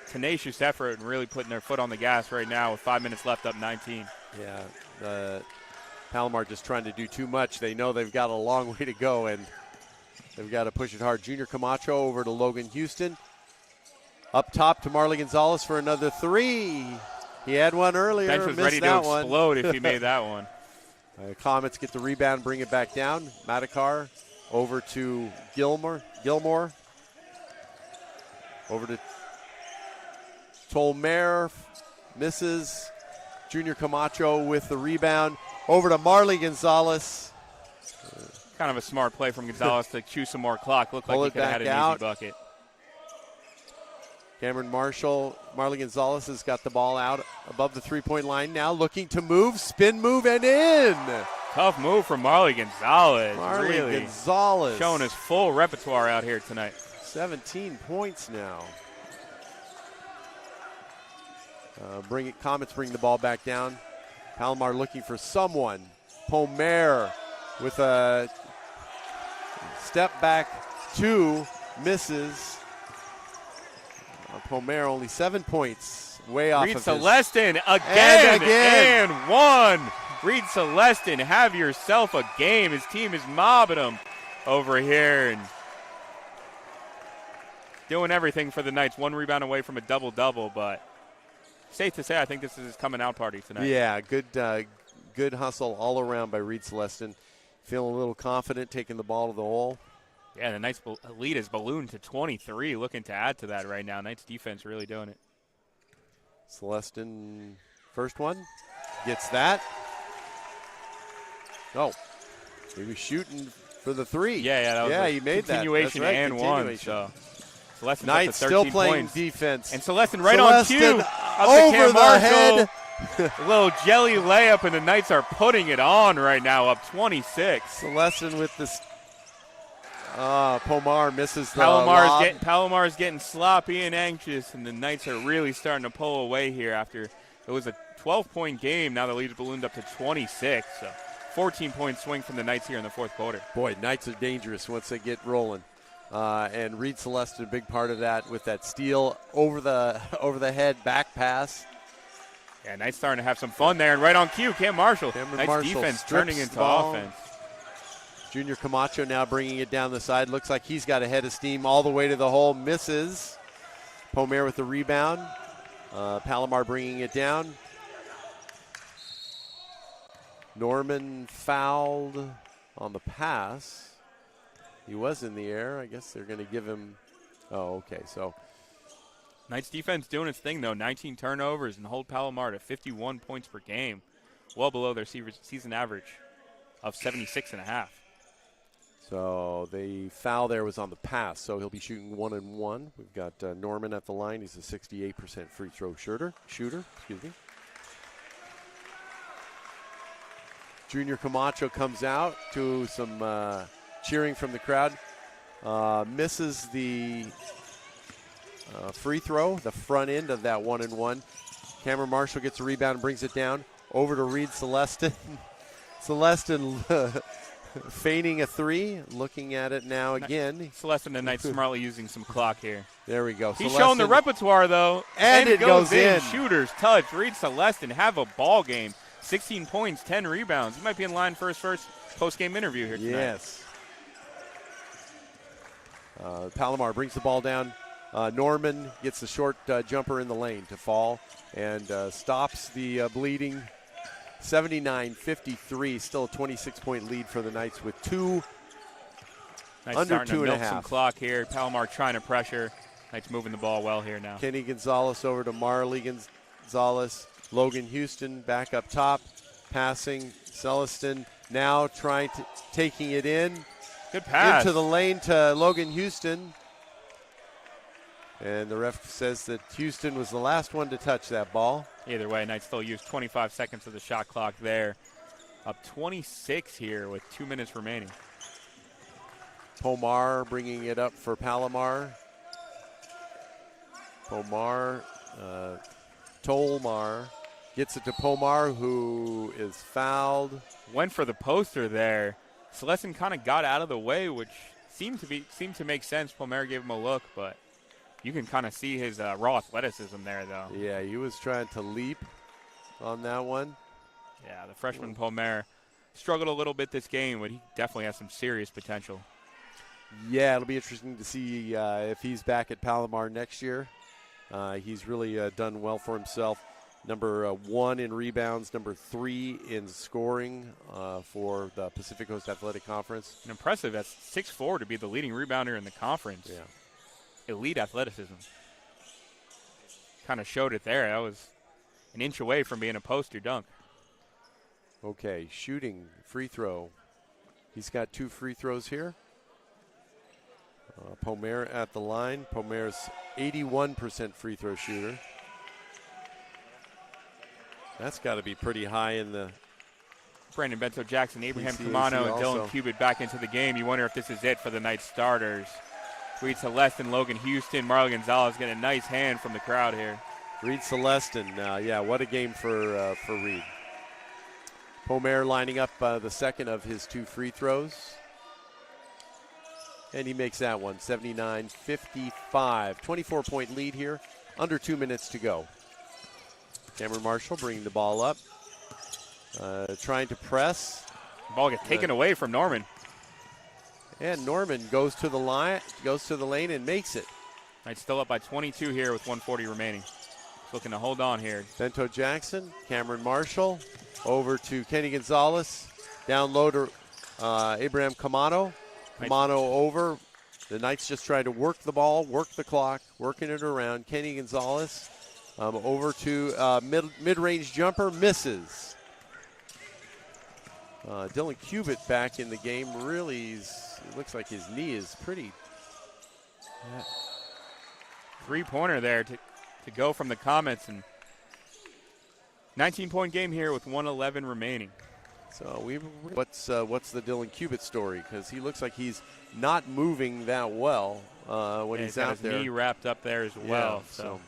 tenacious effort and really putting their foot on the gas right now with 5 minutes left, up 19. Yeah, Palomar just trying to do too much. They know they've got a long way to go, and they've got to push it hard. Junior Camacho over to Logan Houston. Up top to Marley Gonzalez for another three. He had one earlier. Bench was missed ready that to explode if he made that one. Comets get the rebound, bring it back down. Matthysse Over to Gilmore. Over to Tolmer. Misses. Junior Camacho with the rebound. Over to Marley Gonzalez. Kind of a smart play from Gonzalez to chew some more clock. Looked like he could have had an easy bucket. Cameron Marshall, Marley Gonzalez has got the ball out above the three-point line now, looking to move, spin move, and in. Tough move from Marley Gonzalez. Marley really Gonzalez. Showing his full repertoire out here tonight. 17 points now. Comets bring the ball back down. Palomar looking for someone. Pomer with a step back two, misses. Pomer only 7 points, way off Reed of Celestin again. and one. Reed Celestin, have yourself a game. His team is mobbing him over here and doing everything for the Knights. 1 rebound away from a double-double, but safe to say I think this is his coming out party tonight. Yeah, good hustle all around by Reed Celestin. Feeling a little confident taking the ball to the hole. Yeah, the Knights lead is ballooned to 23, looking to add to that right now. Knights defense really doing it. Celestin, first one, gets that. Oh, he was shooting for the three. Yeah, that was he made continuation that. That's right, and continuation. one. So Celestin Knights up to 13 still playing points. defense. And Celestin right on cue. Over the head. A little jelly layup, and the Knights are putting it on right now, up 26. Celestin with this. Pomar misses the lob. Palomar's getting sloppy and anxious, and the Knights are really starting to pull away here after it was a 12-point game. Now the lead ballooned up to 26. So 14-point swing from the Knights here in the fourth quarter. Boy, Knights are dangerous once they get rolling. And Reed Celestin, a big part of that with that steal over the head back pass. Yeah, Knights starting to have some fun there, and right on cue, Cam Marshall. Knights defense turning into offense. Junior Camacho now bringing it down the side. Looks like he's got a head of steam all the way to the hole. Misses. Pomer with the rebound. Palomar bringing it down. Norman fouled on the pass. He was in the air. I guess they're going to give him. Oh, okay. So Knights defense doing its thing, though. 19 turnovers and hold Palomar to 51 points per game, well below their season average of 76.5. So the foul there was on the pass, so he'll be shooting 1-and-1. We've got Norman at the line. He's a 68% free throw shooter. Junior Camacho comes out to some cheering from the crowd. Misses the free throw, the front end of that 1-and-1. Cameron Marshall gets a rebound and brings it down. Over to Reed Celestin. Celestin feigning a three, looking at it now again. Celestin and Knights smartly using some clock here. There we go. He's showing the repertoire, though. And it goes in. Shooters touch. Reed Celestin have a ball game. 16 points, 10 rebounds. He might be in line for his first post-game interview here tonight. Yes. Palomar brings the ball down. Norman gets the short jumper in the lane to fall and stops the bleeding. 79-53, still a 26-point lead for the Knights with under 2.5. To milk some clock here. Palomar trying to pressure. Knights moving the ball well here now. Kenny Gonzalez over to Marley Gonzalez. Logan Houston back up top, passing. Celestin now taking it in. Good pass. Into the lane to Logan Houston. And the ref says that Houston was the last one to touch that ball. Either way, Knights still use 25 seconds of the shot clock there. Up 26 here with 2 minutes remaining. Pomar bringing it up for Palomar. Tolmar gets it to Pomar, who is fouled. Went for the poster there. Celestin kind of got out of the way, which seemed to make sense. Pomar gave him a look, but you can kind of see his raw athleticism there, though. Yeah, he was trying to leap on that one. Yeah, the freshman Pomar struggled a little bit this game, but he definitely has some serious potential. Yeah, it'll be interesting to see if he's back at Palomar next year. He's really done well for himself. number 1 in rebounds, number 3 in scoring for the Pacific Coast Athletic Conference. And impressive, that's 6'4" to be the leading rebounder in the conference. Yeah. Elite athleticism. Kind of showed it there. That was an inch away from being a post or dunk. Okay, shooting, free throw. He's got 2 free throws here. Palomar at the line. Palomar's 81% free throw shooter. That's got to be pretty high in the Brandon Bento Jackson, Abraham PCAC Camano, and also. Dylan Cubitt back into the game. You wonder if this is it for the night's starters. Reed Celestin, Logan Houston, Marlon Gonzalez get a nice hand from the crowd here. Reed Celestin. Yeah, what a game for Reed. Palomar lining up the second of his 2 free throws. And he makes that one, 79-55. 24-point lead here, under 2 minutes to go. Cameron Marshall bringing the ball up. Trying to press. The ball gets taken away from Norman. And Norman goes to the lane and makes it. Knights still up by 22 here with 1:40 remaining. Looking to hold on here. Bento Jackson, Cameron Marshall, over to Kenny Gonzalez. Down low to Abraham Camano. Camano over. The Knights just try to work the ball, work the clock, working it around. Kenny Gonzalez over to mid-range jumper, misses. Dylan Cubitt back in the game. Really, it looks like his knee is pretty. Yeah. Three-pointer there to go from the Comets, and 19-point game here with 1:11 remaining. So what's the Dylan Cubitt story? Because he looks like he's not moving that well when he's out there. His knee wrapped up there as well. Yeah, so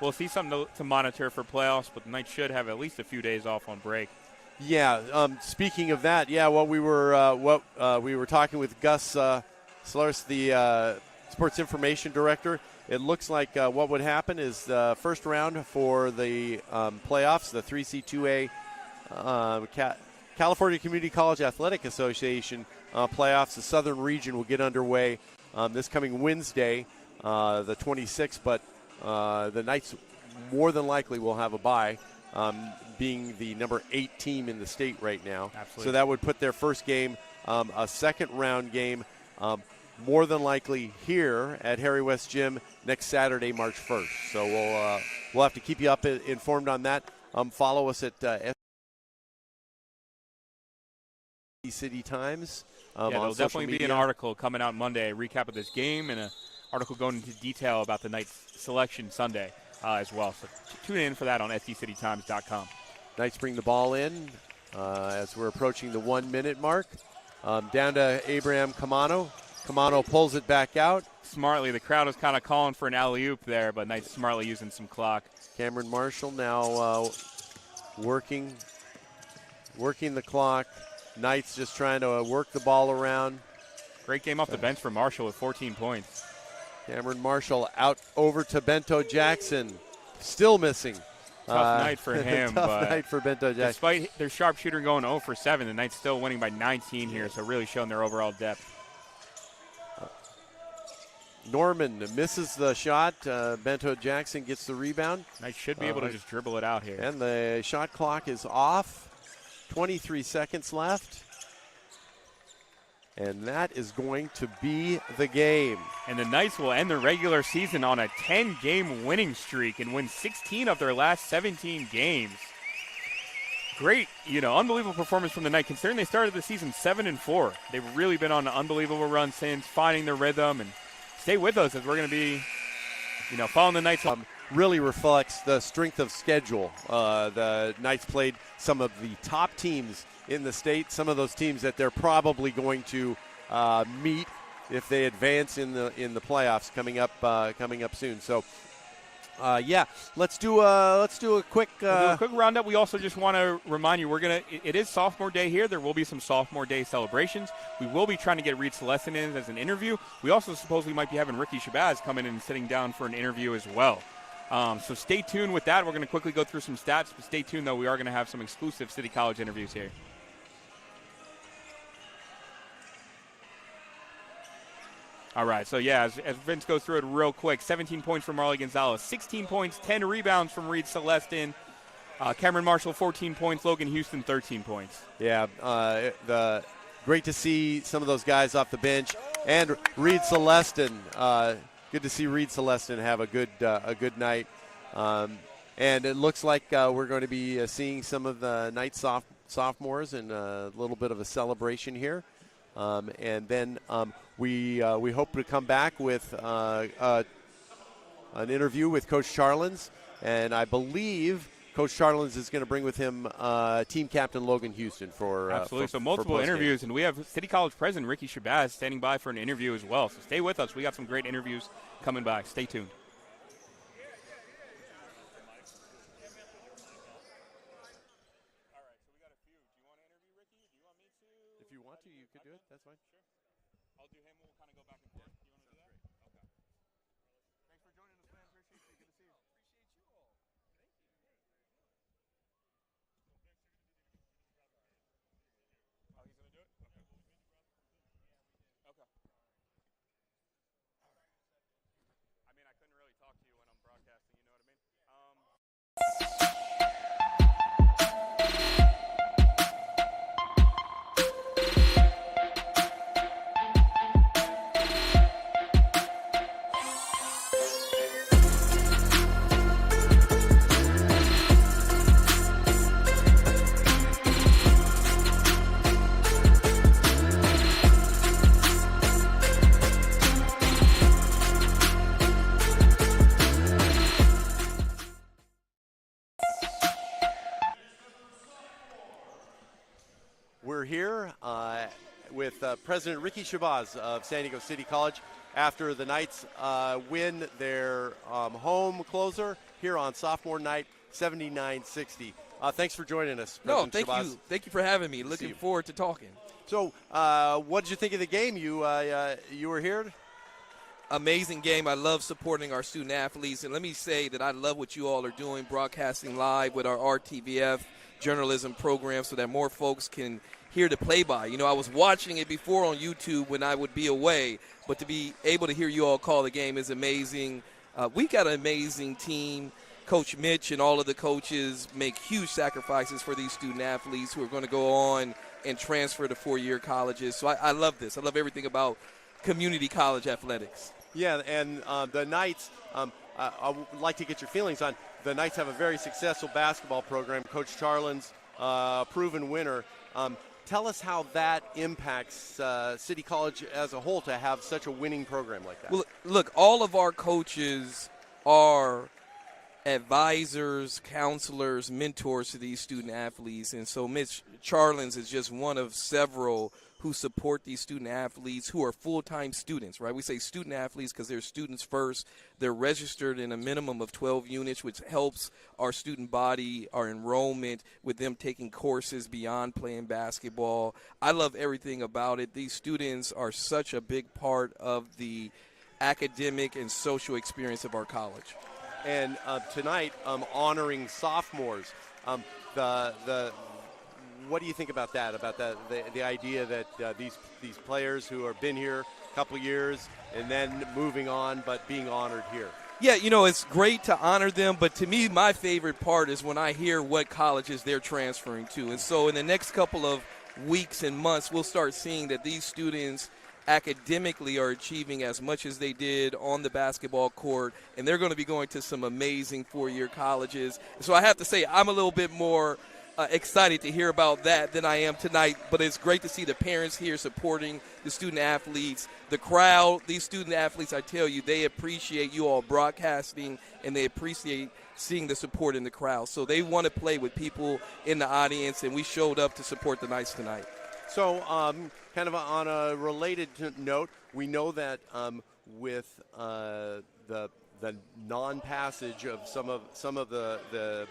we'll see something to monitor for playoffs, but the Knights should have at least a few days off on break. Yeah. Speaking of that, yeah, we were talking with Gus Slurs, the sports information director. It looks like what would happen is the first round for the playoffs, the 3C2A California Community College Athletic Association playoffs. The Southern Region will get underway this coming Wednesday, the 26th, but the Knights more than likely will have a bye, being the number 8 team in the state right now. Absolutely. So that would put their first game, a second round game, more than likely here at Harry West Gym next Saturday, March 1st. So we'll have to keep you up informed on that. Follow us at City Times. There'll definitely be an article coming out Monday, a recap of this game, and an article going into detail about the Knights selection Sunday as well. So tune in for that on sccitytimes.com. Knights bring the ball in as we're approaching the 1 minute mark. Down to Abraham Camano. Camano pulls it back out. Smartly, the crowd was kind of calling for an alley-oop there, but Knights smartly using some clock. Cameron Marshall now working the clock. Knights just trying to work the ball around. Great game off the bench for Marshall with 14 points. Cameron Marshall out over to Bento Jackson. Still missing. Tough night for him. Tough night for Bento Jackson. Despite their sharpshooter going 0 for 7, the Knights still winning by 19 here, so really showing their overall depth. Norman misses the shot. Bento Jackson gets the rebound. Knights should be able to just dribble it out here. And the shot clock is off. 23 seconds left. And that is going to be the game. And the Knights will end the regular season on a 10-game winning streak and win 16 of their last 17 games. Great, unbelievable performance from the Knights, considering they started the season 7-4. They've really been on an unbelievable run since, finding their rhythm, and stay with us as we're going to be, following the Knights. Really reflects the strength of schedule. The Knights played some of the top teams in the state, some of those teams that they're probably going to meet if they advance in the playoffs coming up soon. So, let's do a quick roundup. We also just want to remind you it is sophomore day here. There will be some sophomore day celebrations. We will be trying to get Reed Celestin in as an interview. We also supposedly might be having Ricky Shabazz come in and sitting down for an interview as well. So stay tuned with that. We're going to quickly go through some stats, but stay tuned, though. We are going to have some exclusive City College interviews here. All right, so as Vince goes through it real quick, 17 points from Marlon Gonzalez, 16 points, 10 rebounds from Reed Celestin, Cameron Marshall, 14 points. Logan Houston, 13 points. Yeah, great to see some of those guys off the bench. And Reed Celestin, good to see Reed Celestin have a good night. And it looks like we're going to be seeing some of the Knights sophomores and a little bit of a celebration here. And then we hope to come back with an interview with Coach Charlins. And I believe Coach Charlins is going to bring with him team captain Logan Houston for absolutely. So multiple interviews, and we have City College President Ricky Shabazz standing by for an interview as well. So stay with us. We got some great interviews coming by. Stay tuned. If you want to, you could do it. That's fine. Sure. I'll do him. We'll kind of go back and forth. You want to do that? Okay. Thanks for joining us, man. Appreciate you. Good to see you. Appreciate you all. Thank you. Oh, he's going to do it? Okay. Okay. I mean, I couldn't really talk to you when I'm broadcasting, you know what I mean? We're here with President Ricky Shabazz of San Diego City College after the Knights win their home closer here on sophomore night, 79-60. Thanks for joining us, President thank Shabazz. you. Thank you for having me. Looking forward to talking. So, what did you think of the game? You were here? Amazing game. I love supporting our student athletes. And let me say that I love what you all are doing, broadcasting live with our RTVF journalism program so that more folks can hear the play-by. You know, I was watching it before on YouTube when I would be away, but to be able to hear you all call the game is amazing. We got an amazing team. Coach Mitch and all of the coaches make huge sacrifices for these student athletes who are going to go on and transfer to four-year colleges. So I love this. I love everything about community college athletics. Yeah, and the Knights, I would like to get your feelings on. The Knights have a very successful basketball program. Coach Charlins, proven winner. Tell us how that impacts City College as a whole to have such a winning program like that. Well, look, all of our coaches are advisors, counselors, mentors to these student athletes. And so Mitch Charlins is just one of several who support these student athletes who are full-time students, right? We say student athletes because they're students first. They're registered in a minimum of 12 units, which helps our student body, our enrollment, with them taking courses beyond playing basketball. I love everything about it. These students are such a big part of the academic and social experience of our college. And tonight, honoring sophomores. What do you think about that? About the idea that these players who have been here a couple of years and then moving on, but being honored here? Yeah, you know, it's great to honor them, but to me, my favorite part is when I hear what colleges they're transferring to. And so in the next couple of weeks and months, we'll start seeing that these students academically are achieving as much as they did on the basketball court, and they're going to be going to some amazing four-year colleges. So I have to say I'm a little bit more excited to hear about that than I am tonight, but it's great to see the parents here supporting the student athletes, the crowd. These student athletes, I tell you, they appreciate you all broadcasting, and they appreciate seeing the support in the crowd. So they want to play with people in the audience, and we showed up to support the Knights tonight. So kind of on a related note, we know that with the non-passage of some of the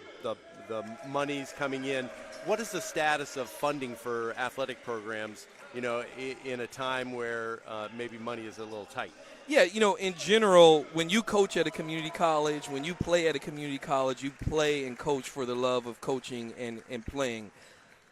monies coming in, what is the status of funding for athletic programs, you know, in a time where maybe money is a little tight? Yeah, you know, in general, when you coach at a community college, when you play at a community college, you play and coach for the love of coaching and playing.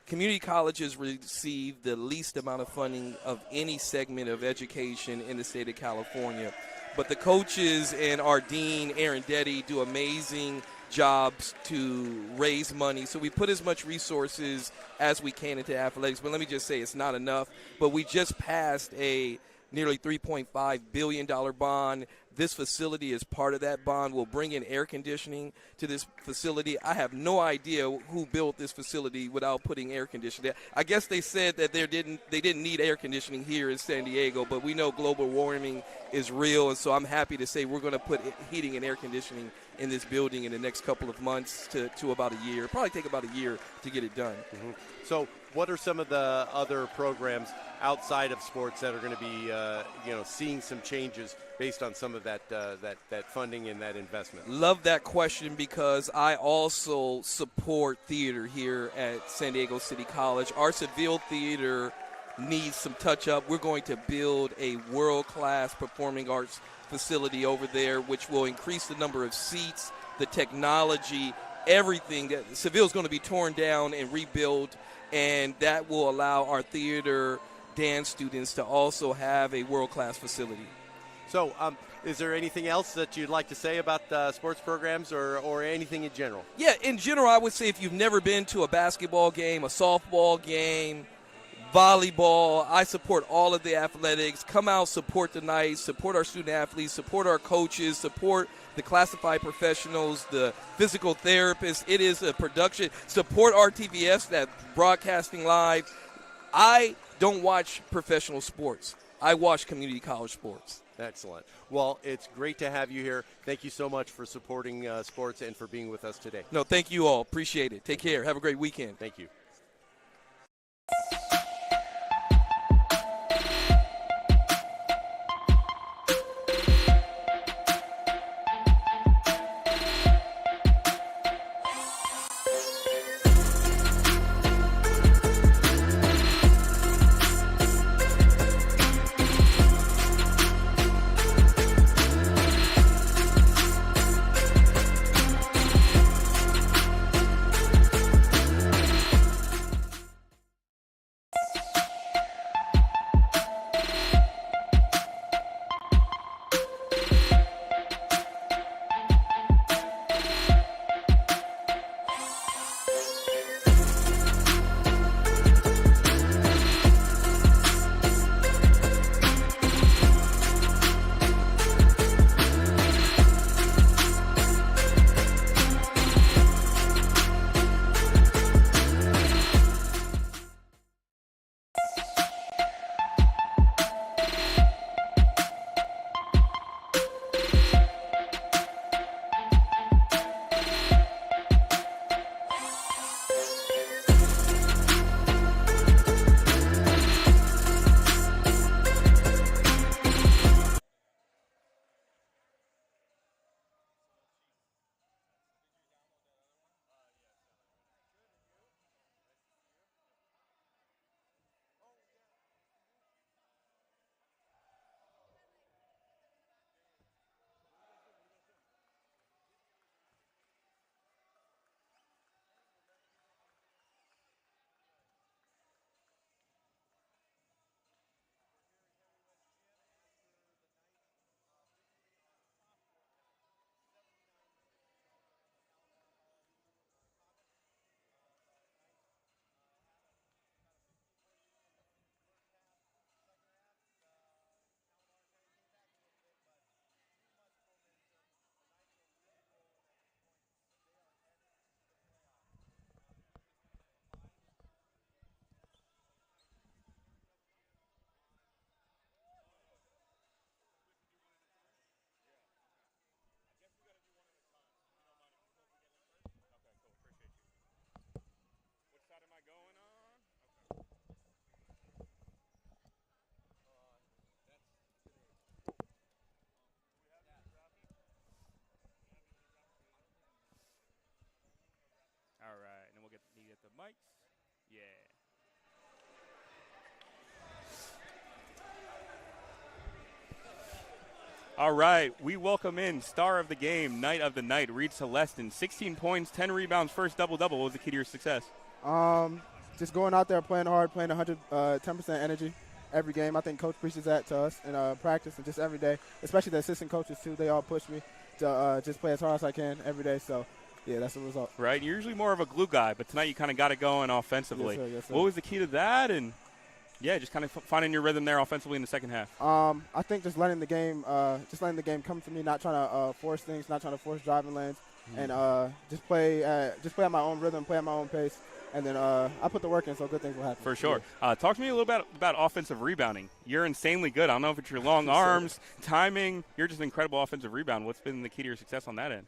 Community colleges receive the least amount of funding of any segment of education in the state of California. But the coaches and our dean, Aaron Detty, do amazing jobs to raise money. So we put as much resources as we can into athletics. But let me just say it's not enough. But we just passed a nearly $3.5 billion bond. This facility is part of that bond. We'll bring in air conditioning to this facility. I have no idea who built this facility without putting air conditioning. I guess they said that they didn't need air conditioning here in San Diego, but we know global warming is real, and so I'm happy to say we're going to put heating and air conditioning in this building in the next couple of months to about a year. Probably take about a year to get it done. Mm-hmm. So what are some of the other programs outside of sports that are going to be, seeing some changes based on some of that funding and that investment? Love that question because I also support theater here at San Diego City College. Our Seville Theater needs some touch-up. We're going to build a world-class performing arts facility over there, which will increase the number of seats, the technology, everything. That Seville is going to be torn down and rebuilt, and that will allow our theater dance students to also have a world-class facility. So is there anything else that you'd like to say about sports programs or anything in general? Yeah, in general, I would say if you've never been to a basketball game, a softball game, volleyball, I support all of the athletics. Come out, support the Knights, support our student athletes, support our coaches, support the classified professionals, the physical therapists. It is a production. Support RTVS, that broadcasting live. I don't watch professional sports. I watch community college sports. Excellent. Well, it's great to have you here. Thank you so much for supporting sports and for being with us today. No, thank you all. Appreciate it. Take care. Have a great weekend. Thank you. All right, and then we'll get the mics. Yeah. All right, we welcome in star of the game, night of the night, Reed Celestin. 16 points, 10 rebounds, first double-double. What was the key to your success? Just going out there, playing hard, playing 10% energy every game. I think Coach preaches that to us in practice and just every day, especially the assistant coaches, too. They all push me to just play as hard as I can every day. So Yeah, that's the result. Right? You're usually more of a glue guy, but tonight you kind of got it going offensively. Yes, sir, yes, sir. What was the key to that? And, yeah, just kind of finding your rhythm there offensively in the second half. I think just letting the game come to me, not trying to force things, not trying to force driving lanes, and just play at my own rhythm, play at my own pace. And then I put the work in, so good things will happen. For sure. Talk to me a little bit about offensive rebounding. You're insanely good. I don't know if it's your long arms, timing. You're just an incredible offensive rebound. What's been the key to your success on that end?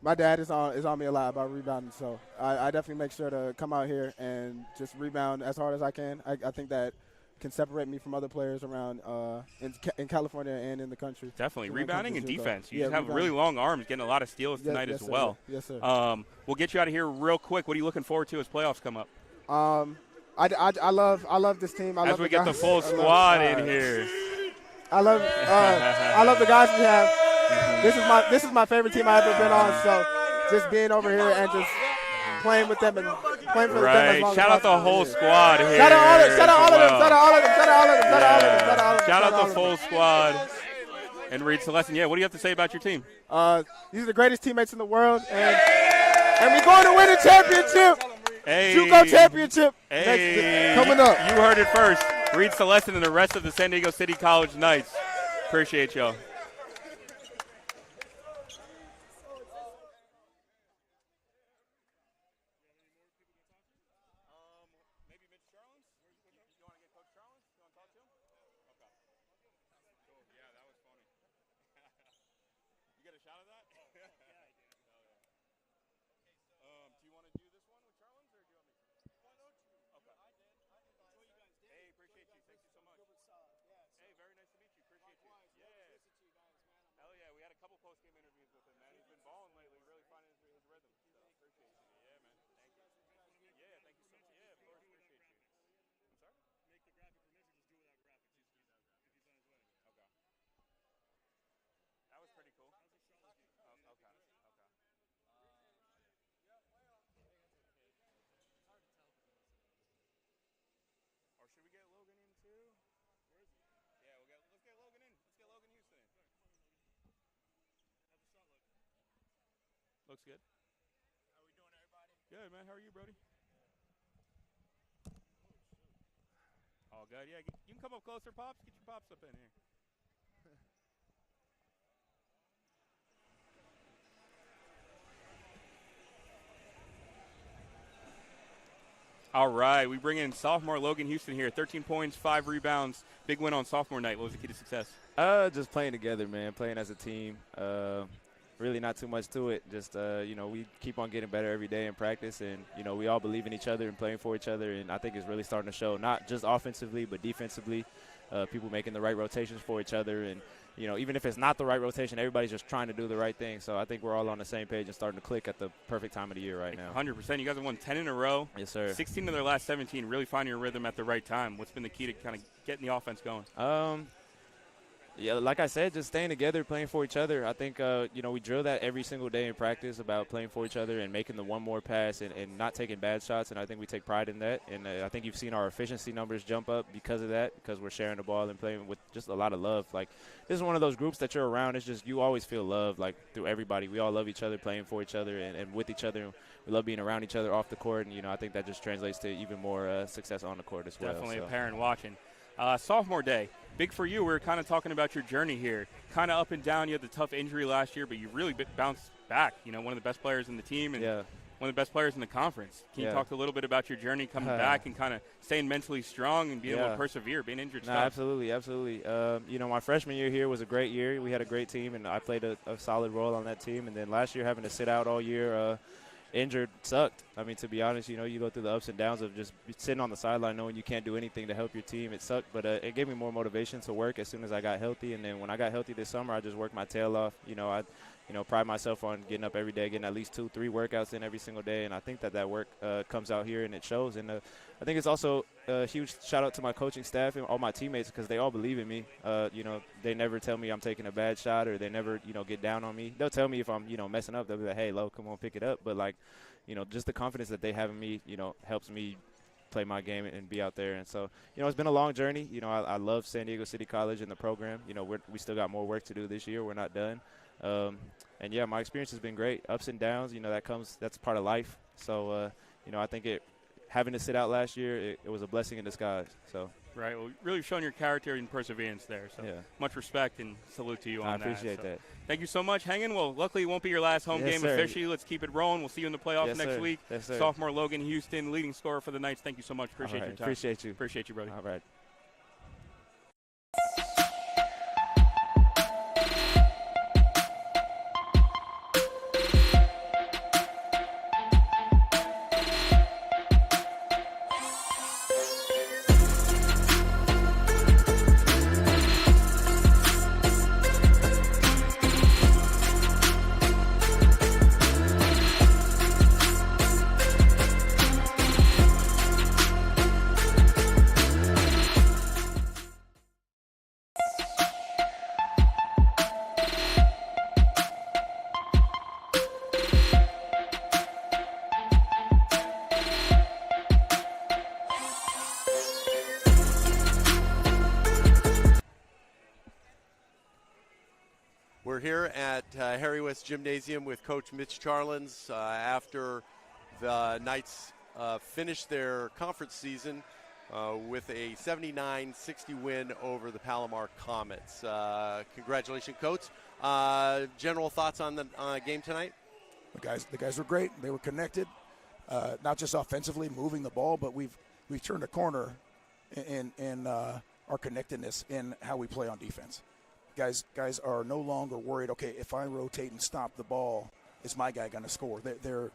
My dad is on me a lot about rebounding, so I definitely make sure to come out here and just rebound as hard as I can. I think that can separate me from other players around in California and in the country. Definitely. Rebounding and defense. You just have rebounding. Really long arms, getting a lot of steals tonight as well. Yes, sir. We'll get you out of here real quick. What are you looking forward to as playoffs come up? I love this team. As we get the full squad in here. I love the guys we have. This is my favorite team I've ever been on. So just being over here and just playing with them and playing for them as long as Shout out the whole squad here. Shout out all of them. Shout out the full squad. And Reed Celestin, what do you have to say about your team? These are the greatest teammates in the world, and we're going to win a championship. JUCO championship coming up. You heard it first. Reed Celestin and the rest of the San Diego City College Knights. Appreciate y'all. Looks good. How we doing, everybody? Good, man. How are you, Brody? All good. Yeah, you can come up closer, Pops. Get your Pops up in here. All right, we bring in sophomore Logan Houston here. 13 points, 5 rebounds. Big win on sophomore night. What was the key to success? Just playing together, man. Playing as a team. Really not too much to it. Just, we keep on getting better every day in practice, and, we all believe in each other and playing for each other, and I think it's really starting to show, not just offensively but defensively. People making the right rotations for each other, and, even if it's not the right rotation, everybody's just trying to do the right thing. So I think we're all on the same page and starting to click at the perfect time of the year right now. 100%. You guys have won 10 in a row. Yes, sir. 16 of their last 17, really finding your rhythm at the right time. What's been the key to kind of getting the offense going? Yeah, like I said, just staying together, playing for each other. I think, we drill that every single day in practice about playing for each other and making the one more pass and not taking bad shots, and I think we take pride in that. And I think you've seen our efficiency numbers jump up because of that, because we're sharing the ball and playing with just a lot of love. Like, this is one of those groups that you're around. It's just you always feel love, like, through everybody. We all love each other, playing for each other and with each other. We love being around each other off the court, and, I think that just translates to even more success on the court as well. Definitely apparent watching. Sophomore day, big for you. We were kind of talking about your journey here. Kind of up and down. You had the tough injury last year, but you really bounced back. One of the best players in the team and one of the best players in the conference. Can you talk a little bit about your journey coming back and kind of staying mentally strong and being able to persevere, being injured? Absolutely. My freshman year here was a great year. We had a great team, and I played a solid role on that team. And then last year having to sit out all year injured sucked. I mean, to be honest, you go through the ups and downs of just sitting on the sideline knowing you can't do anything to help your team. It sucked, but it gave me more motivation to work as soon as I got healthy. And then when I got healthy this summer, I just worked my tail off. I pride myself on getting up every day, getting at least 2-3 workouts in every single day, and I think that work comes out here and it shows. And I think it's also a huge shout out to my coaching staff and all my teammates because they all believe in me. They never tell me I'm taking a bad shot, or they never get down on me. They'll tell me if I'm messing up. They'll be like, hey, Lo, come on, pick it up. But just the confidence that they have in me helps me play my game and be out there. And so it's been a long journey. I love San Diego City College and the program. We still got more work to do this year. We're not done. And yeah, my experience has been great. Ups and downs, that's part of life. So, I think having to sit out last year, it was a blessing in disguise. So. Right. Well, really showing your character and perseverance there. So much respect and salute to you on that. I appreciate that. Thank you so much, Hanging. Well, luckily it won't be your last home game officially. Let's keep it rolling. We'll see you in the playoffs next week. Yes, sir. Sophomore Logan Houston, leading scorer for the Knights. Thank you so much. Appreciate your time. Appreciate you. Appreciate you, brother. All right. We're here at Harry West Gymnasium with Coach Mitch Charlins after the Knights finished their conference season with a 79-60 win over the Palomar Comets. Congratulations, Coach. General thoughts on the game tonight? The guys were great. They were connected, not just offensively, moving the ball, but we've turned a corner in our connectedness in how we play on defense. Guys are no longer worried, okay, if I rotate and stop the ball, is my guy going to score? They're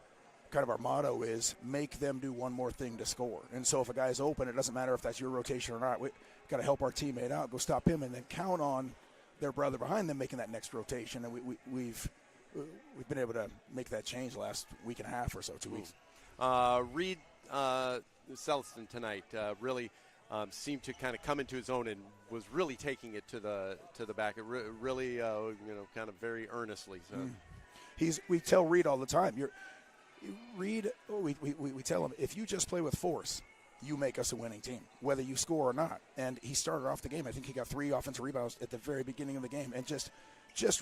kind of our motto is make them do one more thing to score. And so if a guy's open, it doesn't matter if that's your rotation or not. We got to help our teammate out, go stop him, and then count on their brother behind them making that next rotation. And we've been able to make that change the last week and a half or so, 2 weeks. Reed Selliston tonight really seemed to kind of come into his own and was really taking it to the back. It really, kind of very earnestly. So. We tell Reed all the time. Reed, we tell him, if you just play with force, you make us a winning team, whether you score or not. And he started off the game. I think he got 3 offensive rebounds at the very beginning of the game. And just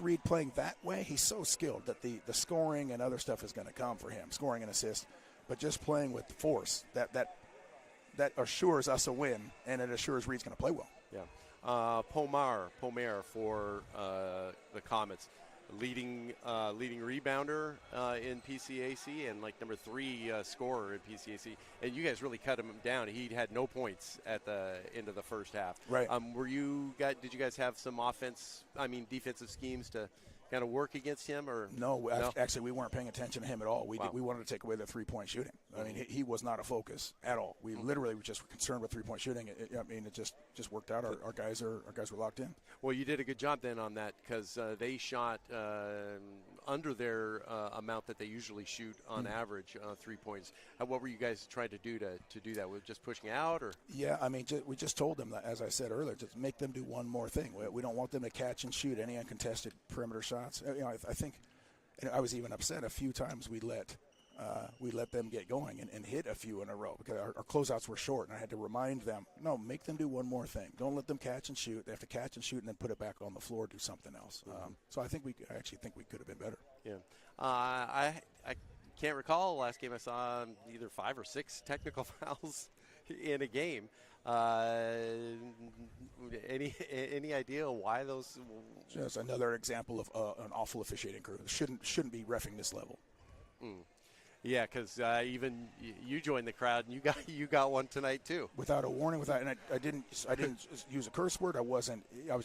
Reed playing that way, he's so skilled that the scoring and other stuff is going to come for him, scoring and assist. But just playing with force, that assures us a win, and it assures Reed's going to play well. Yeah. Palomar for the Comets, leading rebounder in PCAC and number 3 scorer in PCAC. And you guys really cut him down. He had no points at the end of the first half. Right. Did you guys have some defensive schemes to kind of work against him, or no? Actually, we weren't paying attention to him at all. We wanted to take away the 3-point shooting. I mean, he was not a focus at all. We literally were just concerned with 3-point shooting. It just worked out. Our guys were locked in. Well, you did a good job then on that, because they shot under their amount that they usually shoot on average, 3 points. What were you guys trying to do to do that? Was just pushing out, or? Yeah, I mean, we just told them that, as I said earlier, just make them do one more thing. We don't want them to catch and shoot any uncontested perimeter shots. I think, and I was even upset a few times we let them get going and hit a few in a row, because our closeouts were short, and I had to remind them, no, make them do one more thing. Don't let them catch and shoot. They have to catch and shoot and then put it back on the floor, do something else. So I actually think we could have been better. Yeah. I can't recall the last game I saw either 5 or 6 technical fouls in a game. Any idea why those? Just another example of an awful officiating crew. Shouldn't be reffing this level. Yeah, because even you joined the crowd and you got one tonight too. Without a warning, and I didn't use a curse word. I was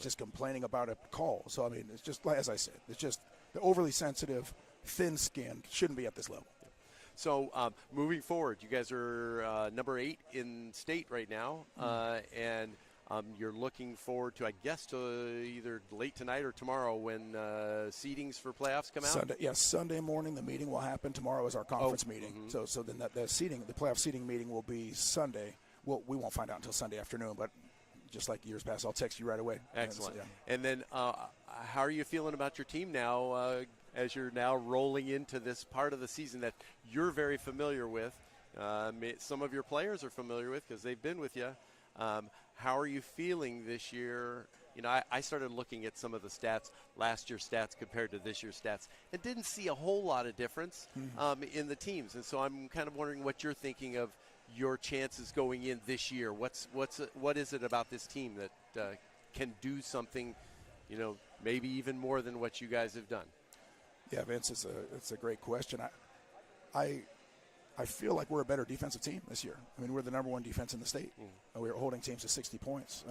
just complaining about a call. So I mean, it's just as I said, it's just the overly sensitive, thin-skinned shouldn't be at this level. So moving forward, you guys are number 8 in state right now, and you're looking forward to, I guess, to either late tonight or tomorrow when seedings for playoffs come out? Sunday morning the meeting will happen. Tomorrow is our conference meeting. So then the playoff seeding meeting will be Sunday. Well, we won't find out until Sunday afternoon, but just like years past, I'll text you right away. Excellent. And then how are you feeling about your team now as you're now rolling into this part of the season that you're very familiar with? Some of your players are familiar with because they've been with you. How are you feeling this year I started looking at some of the stats, last year's stats compared to this year's stats, and didn't see a whole lot of difference in the teams. And so I'm kind of wondering what you're thinking of your chances going in this year. What is it about this team that can do something, maybe even more than what you guys have done? Yeah, Vince, it's a great question. I feel like we're a better defensive team this year. I mean, we're the number one defense in the state. We're holding teams to 60 points,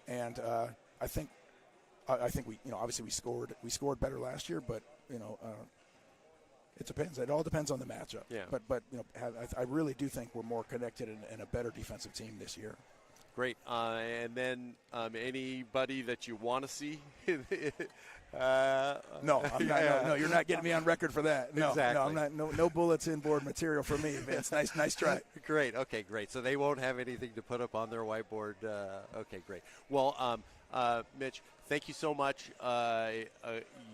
and I think we, obviously we scored better last year, but it depends. It all depends on the matchup. Yeah. But I really do think we're more connected and a better defensive team this year. Great. And then anybody that you want to see? No, I'm not, no, you're not getting me on record for that. No, exactly. No, I'm not. No bulletin board material for me, Vince. Nice try. Great. Okay, great. So they won't have anything to put up on their whiteboard. Okay, great. Well, Mitch, thank you so much.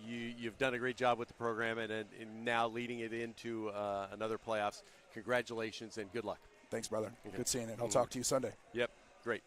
You've done a great job with the program, and now leading it into another playoffs. Congratulations and good luck. Thanks, brother. Good seeing it. I'll talk to you Sunday. Yep. Great.